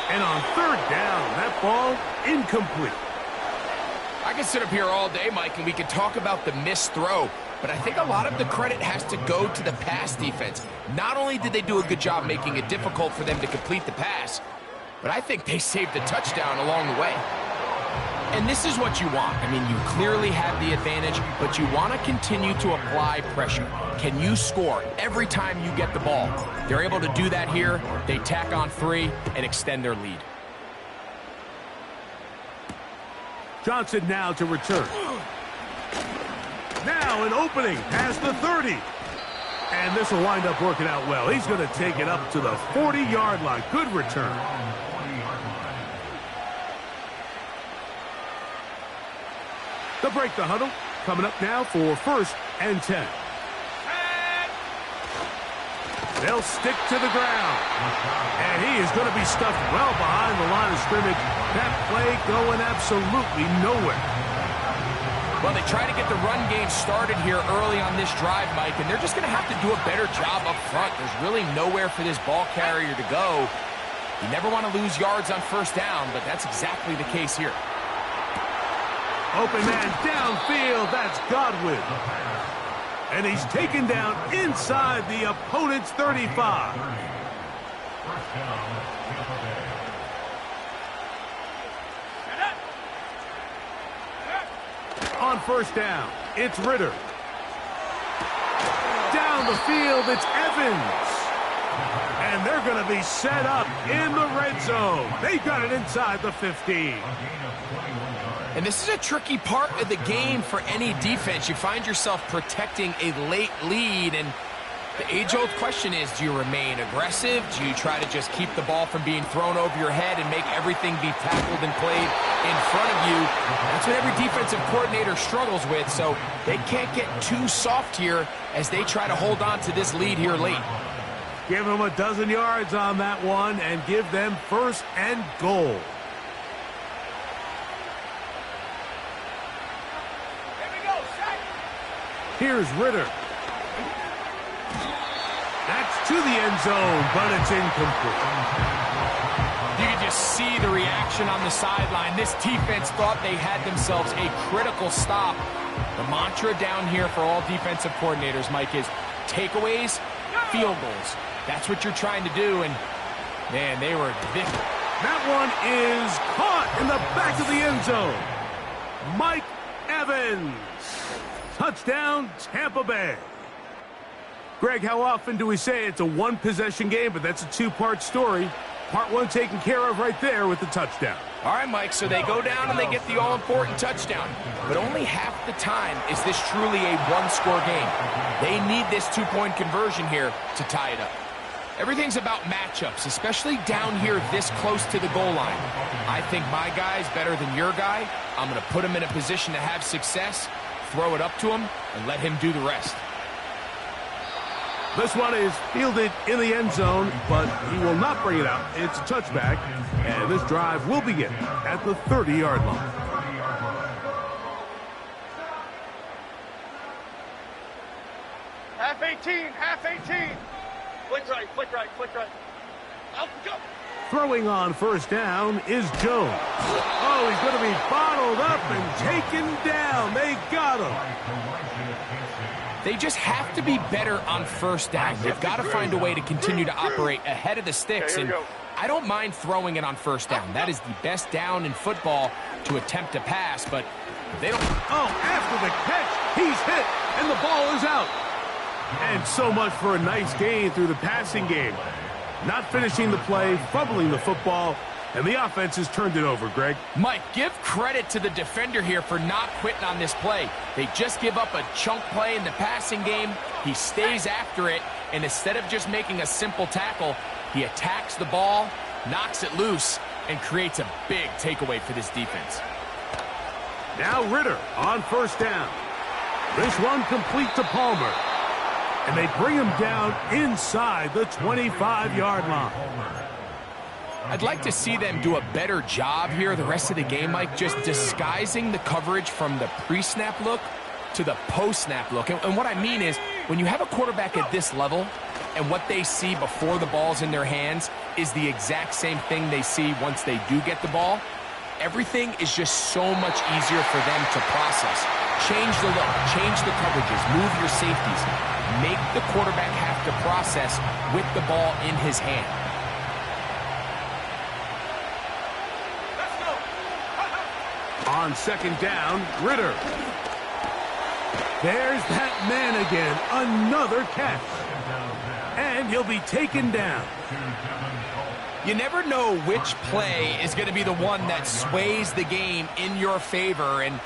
And on third down, that ball incomplete. I can sit up here all day, Mike, and we can talk about the missed throw, but I think a lot of the credit has to go to the pass defense. Not only did they do a good job making it difficult for them to complete the pass, but I think they saved a touchdown along the way. And this is what you want. I mean, you clearly have the advantage, but you want to continue to apply pressure. Can you score every time you get the ball? They're able to do that here. They tack on 3 and extend their lead. Johnson now to return. Now an opening past the 30. And this will wind up working out well. He's going to take it up to the 40-yard line. Good return. They'll break the huddle. Coming up now for 1st and 10. They'll stick to the ground. And he is going to be stuffed well behind the line of scrimmage. That play going absolutely nowhere. Well, they try to get the run game started here early on this drive, Mike, and they're just going to have to do a better job up front. There's really nowhere for this ball carrier to go. You never want to lose yards on 1st down, but that's exactly the case here. Open man downfield. That's Godwin. And he's taken down inside the opponent's 35. On 1st down, it's Ritter. Down the field, it's Evans. And they're going to be set up in the red zone. They got it inside the 15. And this is a tricky part of the game for any defense. You find yourself protecting a late lead, and the age-old question is, do you remain aggressive? Do you try to just keep the ball from being thrown over your head and make everything be tackled and played in front of you? That's what every defensive coordinator struggles with, so they can't get too soft here as they try to hold on to this lead here late. Give them a dozen yards on that one and give them 1st and goal. Here's Ritter. That's to the end zone, but it's incomplete. You can just see the reaction on the sideline. This defense thought they had themselves a critical stop. The mantra down here for all defensive coordinators, Mike, is takeaways, field goals. That's what you're trying to do, and, man, they were victim. That one is caught in the back of the end zone. Mike Evans. Touchdown, Tampa Bay. Greg, how often do we say it's a one-possession game, but that's a two-part story? Part 1 taken care of right there with the touchdown. All right, Mike, so they go down and they get the all-important touchdown. But only half the time is this truly a one-score game. They need this two-point conversion here to tie it up. Everything's about matchups, especially down here this close to the goal line. I think my guy's better than your guy. I'm going to put him in a position to have success, throw it up to him, and let him do the rest. This one is fielded in the end zone, but he will not bring it out. It's a touchback, and this drive will begin at the 30-yard line. 18, half 18. Flick right, flick right, flick right. Out, go. Throwing on first down is Jones. Oh, he's going to be bottled up and taken down. They got him. They just have to be better on first down. They've got to find a way to continue to operate ahead of the sticks. And I don't mind throwing it on first down. That is the best down in football to attempt to pass, but they don't. Oh, after the catch, he's hit, and the ball is out. And so much for a nice gain through the passing game. Not finishing the play, fumbling the football, and the offense has turned it over, Greg. Mike, give credit to the defender here for not quitting on this play. They just give up a chunk play in the passing game. He stays after it, and instead of just making a simple tackle, he attacks the ball, knocks it loose, and creates a big takeaway for this defense. Now Ritter on first down. This one complete to Palmer. And they bring him down inside the 25-yard line. I'd like to see them do a better job here the rest of the game, Mike, just disguising the coverage from the pre-snap look to the post-snap look. And what I mean is, when you have a quarterback at this level and what they see before the ball's in their hands is the exact same thing they see once they do get the ball, everything is just so much easier for them to process. Change the look, change the coverages, move your safeties. Make the quarterback have to process with the ball in his hand. On second down, Ritter. There's that man again, another catch. And he'll be taken down. You never know which play is going to be the one that sways the game in your favor, and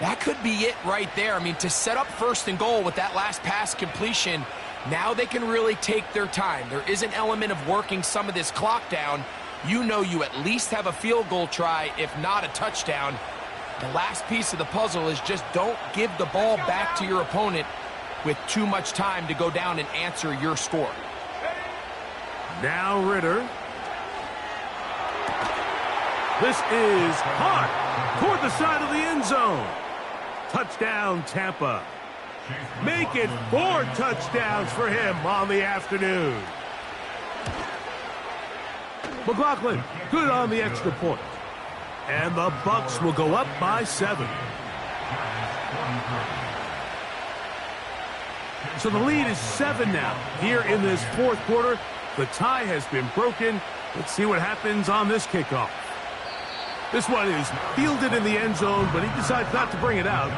that could be it right there. I mean, to set up first and goal with that last pass completion, now they can really take their time. There is an element of working some of this clock down. You know you at least have a field goal try, if not a touchdown. The last piece of the puzzle is just don't give the ball back to your opponent with too much time to go down and answer your score. Now Ritter. This is caught toward the side of the end zone. Touchdown, Tampa. Make it 4 touchdowns for him on the afternoon. McLaughlin, good on the extra point. And the Bucs will go up by 7. So the lead is 7 now. Here in this fourth quarter, the tie has been broken. Let's see what happens on this kickoff. This one is fielded in the end zone, but he decides not to bring it out.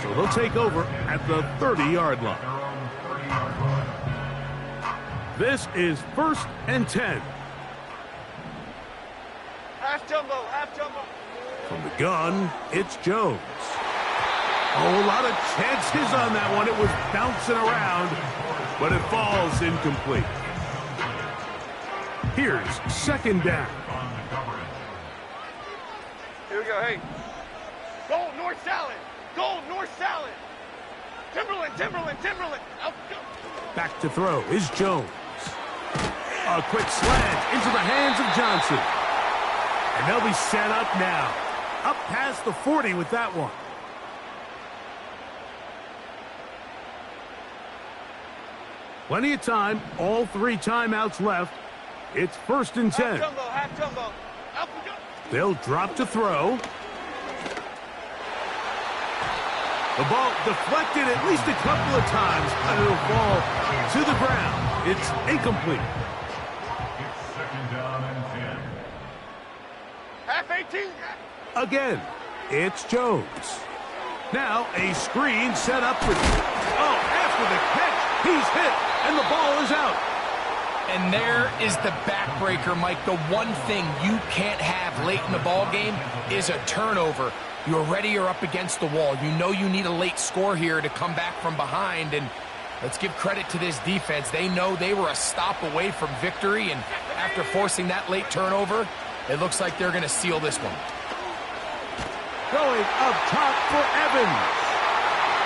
So they'll take over at the 30-yard line. This is 1st and 10. Half jumbo, half jumbo. From the gun, it's Jones. Oh, a lot of chances on that one. It was bouncing around, but it falls incomplete. Here's 2nd down. Here we go, hey. Goal, north salad. Goal, north salad. Timberland, Timberland, Timberland. Out, go. Back to throw is Jones. A quick slant into the hands of Johnson. And they'll be set up now. Up past the 40 with that one. Plenty of time. All 3 timeouts left. It's 1st and 10. Half jumbo, half jumbo. Out we go. They'll drop to throw. The ball deflected at least a couple of times, but it'll fall to the ground. It's incomplete. It's 2nd down and 10. Half 18. Again, it's Jones. Now a screen set up for... Oh, after the catch, he's hit, and the ball is out. And there is the backbreaker, Mike. The one thing you can't have late in the ball game is a turnover. You're already you're up against the wall. You know you need a late score here to come back from behind. And let's give credit to this defense. They know they were a stop away from victory. And after forcing that late turnover, it looks like they're going to seal this one. Going up top for Evans.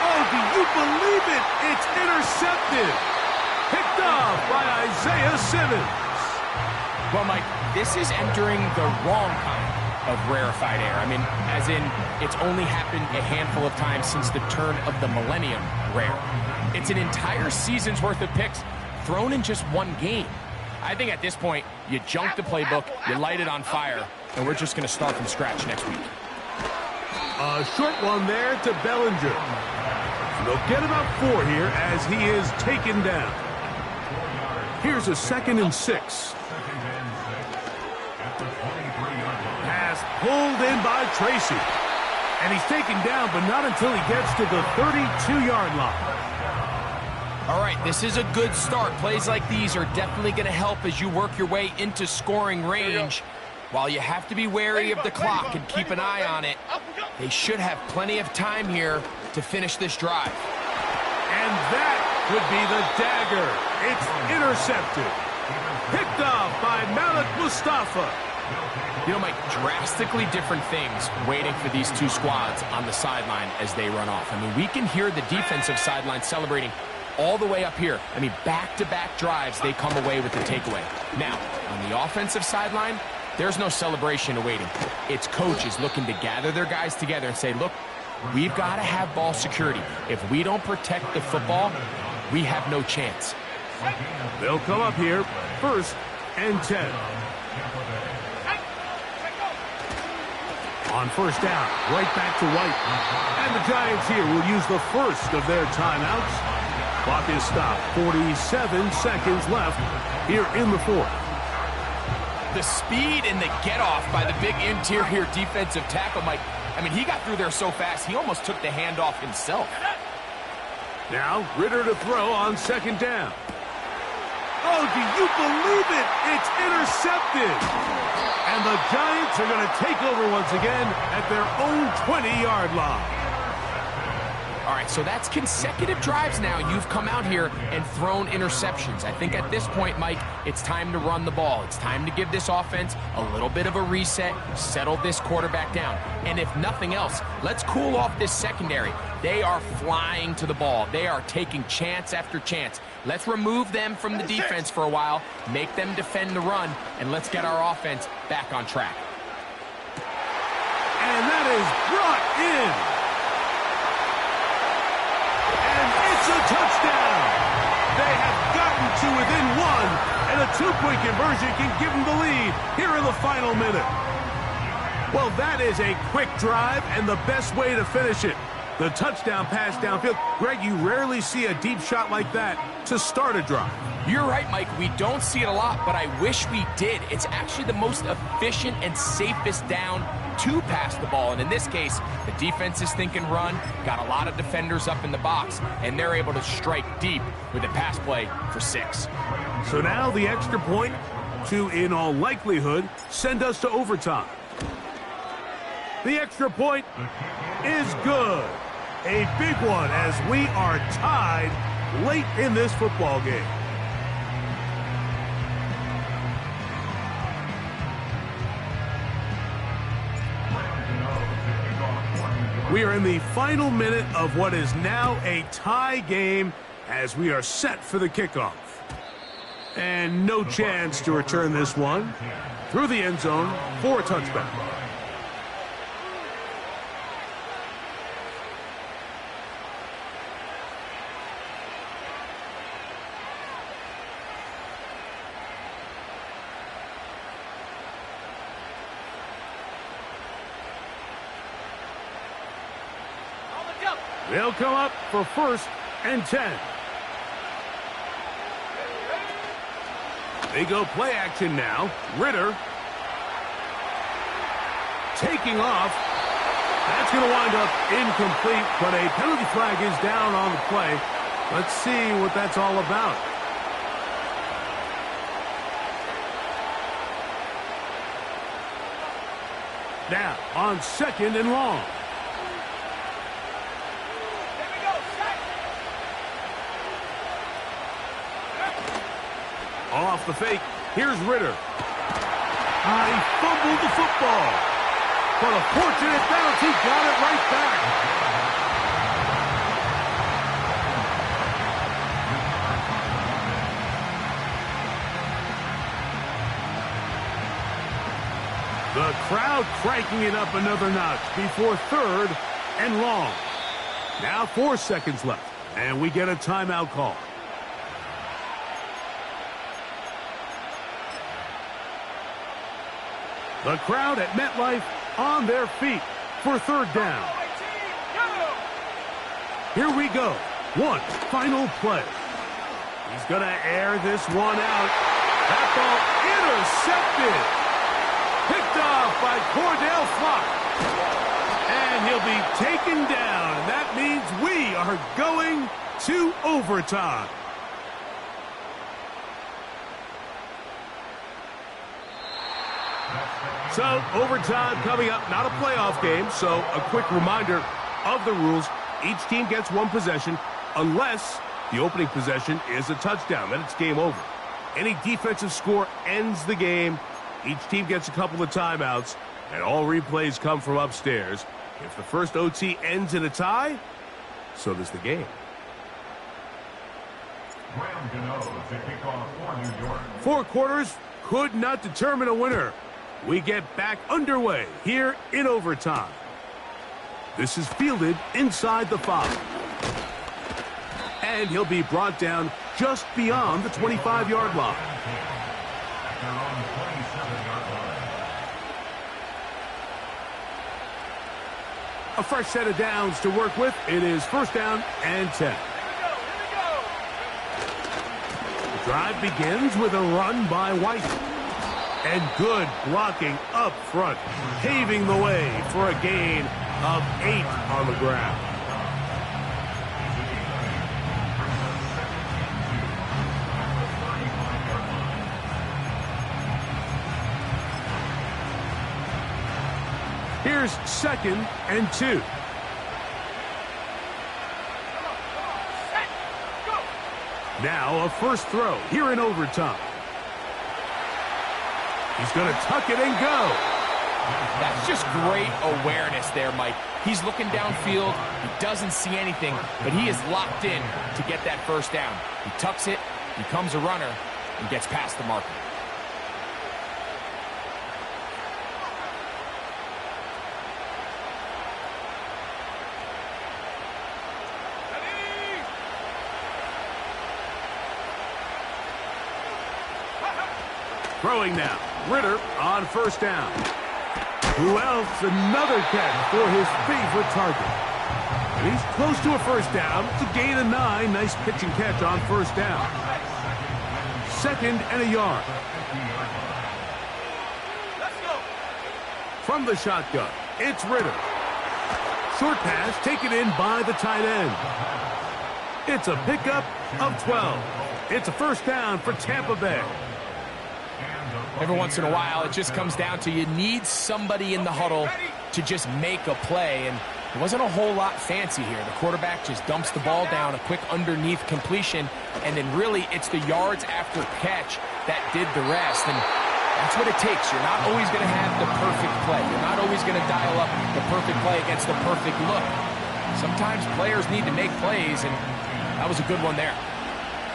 Oh, do you believe it? It's intercepted. Picked off by Isaiah Simmons. Well, Mike, this is entering the wrong time. of rarefied air. I mean, as in, it's only happened a handful of times since the turn of the millennium rare. It's an entire season's worth of picks thrown in just one game. I think at this point, you junk the playbook, you light it on fire, and we're just going to start from scratch next week. A short one there to Bellinger. They'll get about 4 here as he is taken down. Here's a 2nd and 6. Pass pulled in by Tracy. And he's taken down, but not until he gets to the 32-yard line. All right, this is a good start. Plays like these are definitely going to help as you work your way into scoring range. While you have to be wary of the clock and keep an eye on it, they should have plenty of time here to finish this drive. And that would be the dagger. It's intercepted. Picked off by Malik Mustafa. You know, Mike, drastically different things waiting for these two squads on the sideline as they run off. I mean, we can hear the defensive sideline celebrating all the way up here. I mean, back-to-back drives, they come away with the takeaway. Now, on the offensive sideline, there's no celebration awaiting. It's coaches looking to gather their guys together and say, look, we've got to have ball security. If we don't protect the football, we have no chance. They'll come up here, 1st and 10. On 1st down, right back to White. And the Giants here will use the first of their timeouts. Clock is stopped. 47 seconds left here in the 4th. The speed and the get-off by the big interior defensive tackle, Mike. I mean, he got through there so fast, he almost took the handoff himself. Now, Ritter to throw on 2nd down. Oh, do you believe it? It's intercepted. And the Giants are going to take over once again at their own 20-yard line. All right, so that's consecutive drives now. You've come out here and thrown interceptions. I think at this point, Mike, it's time to run the ball. It's time to give this offense a little bit of a reset, settle this quarterback down. And if nothing else, let's cool off this secondary. They are flying to the ball. They are taking chance after chance. Let's remove them from the defense for a while, make them defend the run, and let's get our offense back on track. And that is brought in. And it's a touchdown. They have gotten to within 1, and a 2-point conversion can give them the lead here in the final minute. Well, that is a quick drive and the best way to finish it. The touchdown pass downfield. Greg, you rarely see a deep shot like that to start a drive. You're right, Mike. We don't see it a lot, but I wish we did. It's actually the most efficient and safest down to pass the ball. And in this case, the defense is thinking run, got a lot of defenders up in the box, and they're able to strike deep with a pass play for 6. So now the extra point to, in all likelihood, send us to overtime. The extra point is good. A big one as we are tied late in this football game. We are in the final minute of what is now a tie game as we are set for the kickoff. And no chance to return this one through the end zone for a touchback. They'll come up for 1st and 10. They go play action now. Ritter taking off. That's going to wind up incomplete, but a penalty flag is down on the play. Let's see what that's all about. Now, on 2nd and long. Off the fake, here's Ritter. He fumbled the football. But a fortunate bounce, he got it right back. The crowd cranking it up another notch before third and long. Now 4 seconds left, and we get a timeout call. The crowd at MetLife on their feet for third down. Here we go. One final play. He's going to air this one out. That ball intercepted. Picked off by Cordell Flock. And he'll be taken down. That means we are going to overtime. So, overtime coming up. Not a playoff game, so a quick reminder of the rules. Each team gets one possession unless the opening possession is a touchdown. Then it's game over. Any defensive score ends the game. Each team gets a couple of timeouts, and all replays come from upstairs. If the first OT ends in a tie, so does the game. Four quarters could not determine a winner. We get back underway here in overtime. This is fielded inside the 5. And he'll be brought down just beyond the 25-yard line. A fresh set of downs to work with. It is first down and 10. The drive begins with a run by White. And good blocking up front, paving the way for a gain of 8 on the ground. Here's second and 2. Now a first throw here in overtime. He's going to tuck it and go. That's just great awareness there, Mike. He's looking downfield. He doesn't see anything, but he is locked in to get that first down. He tucks it, becomes a runner, and gets past the marker. Throwing now. Ritter on first down. Who else? Another catch for his favorite target. And he's close to a first down. It's a gain of 9. Nice pitch and catch on first down. Second and a yard. From the shotgun, it's Ritter. Short pass taken in by the tight end. It's a pickup of 12. It's a first down for Tampa Bay. Every once in a while, it just comes down to you need somebody in the huddle to just make a play, and it wasn't a whole lot fancy here. The quarterback just dumps the ball down, a quick underneath completion, and then really it's the yards after catch that did the rest, and that's what it takes. You're not always going to have the perfect play. You're not always going to dial up the perfect play against the perfect look. Sometimes players need to make plays, and that was a good one there.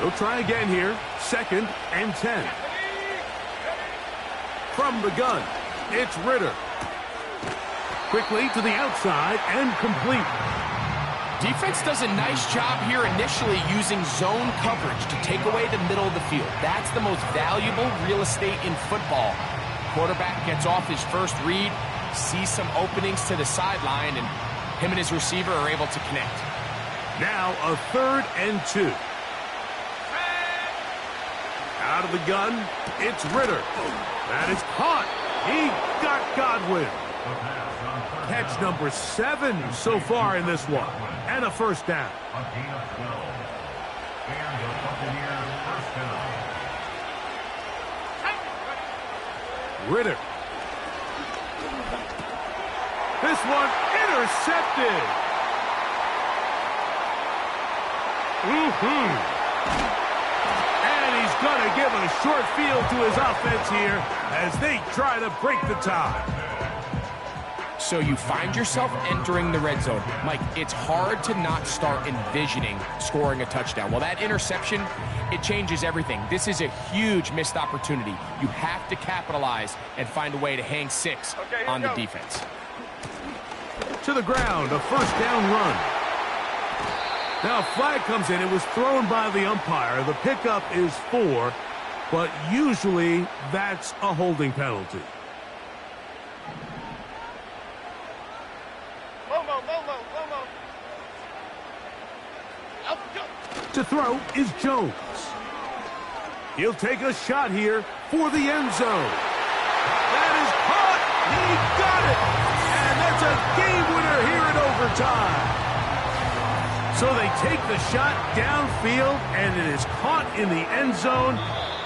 They'll try again here. Second and 10. From the gun, it's Ritter. Quickly to the outside and complete. Defense does a nice job here initially using zone coverage to take away the middle of the field. That's the most valuable real estate in football. Quarterback gets off his first read, sees some openings to the sideline, and him and his receiver are able to connect. Now a third and 2. Out of the gun, it's Ritter. That is caught. He got Godwin. Catch number 7 so far in this one. And a first down. A gain of 12. And the Buccaneers first down. Ritter. This one intercepted. And he's going to give a short field to his offense here as they try to break the tie. So you find yourself entering the red zone. Mike, it's hard to not start envisioning scoring a touchdown. Well, that interception, it changes everything. This is a huge missed opportunity. You have to capitalize and find a way to hang 6 on the defense. To the ground, a first down run. Now a flag comes in. It was thrown by the umpire. The pickup is 4, but usually that's a holding penalty. To throw is Jones. He'll take a shot here for the end zone. That is caught. He got it. And that's a game winner here in overtime. So they take the shot downfield, and it is caught in the end zone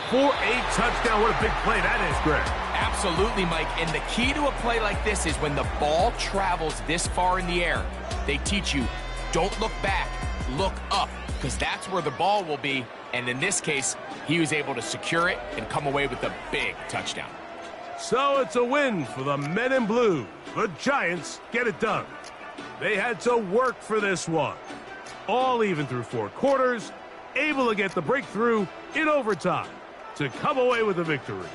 for a touchdown. What a big play that is, Greg. Absolutely, Mike. And the key to a play like this is when the ball travels this far in the air, they teach you, don't look back, look up, because that's where the ball will be. And in this case, he was able to secure it and come away with a big touchdown. So it's a win for the Men in Blue. The Giants get it done. They had to work for this one. All even through 4 quarters, able to get the breakthrough in overtime to come away with a victory.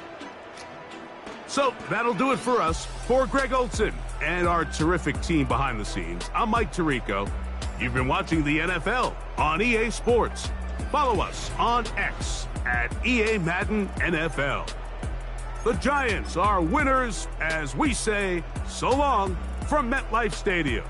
So that'll do it for us. For Greg Olson and our terrific team behind the scenes, I'm Mike Tirico. You've been watching the NFL on EA Sports. Follow us on X at EA Madden NFL. The Giants are winners as we say so long from MetLife Stadium.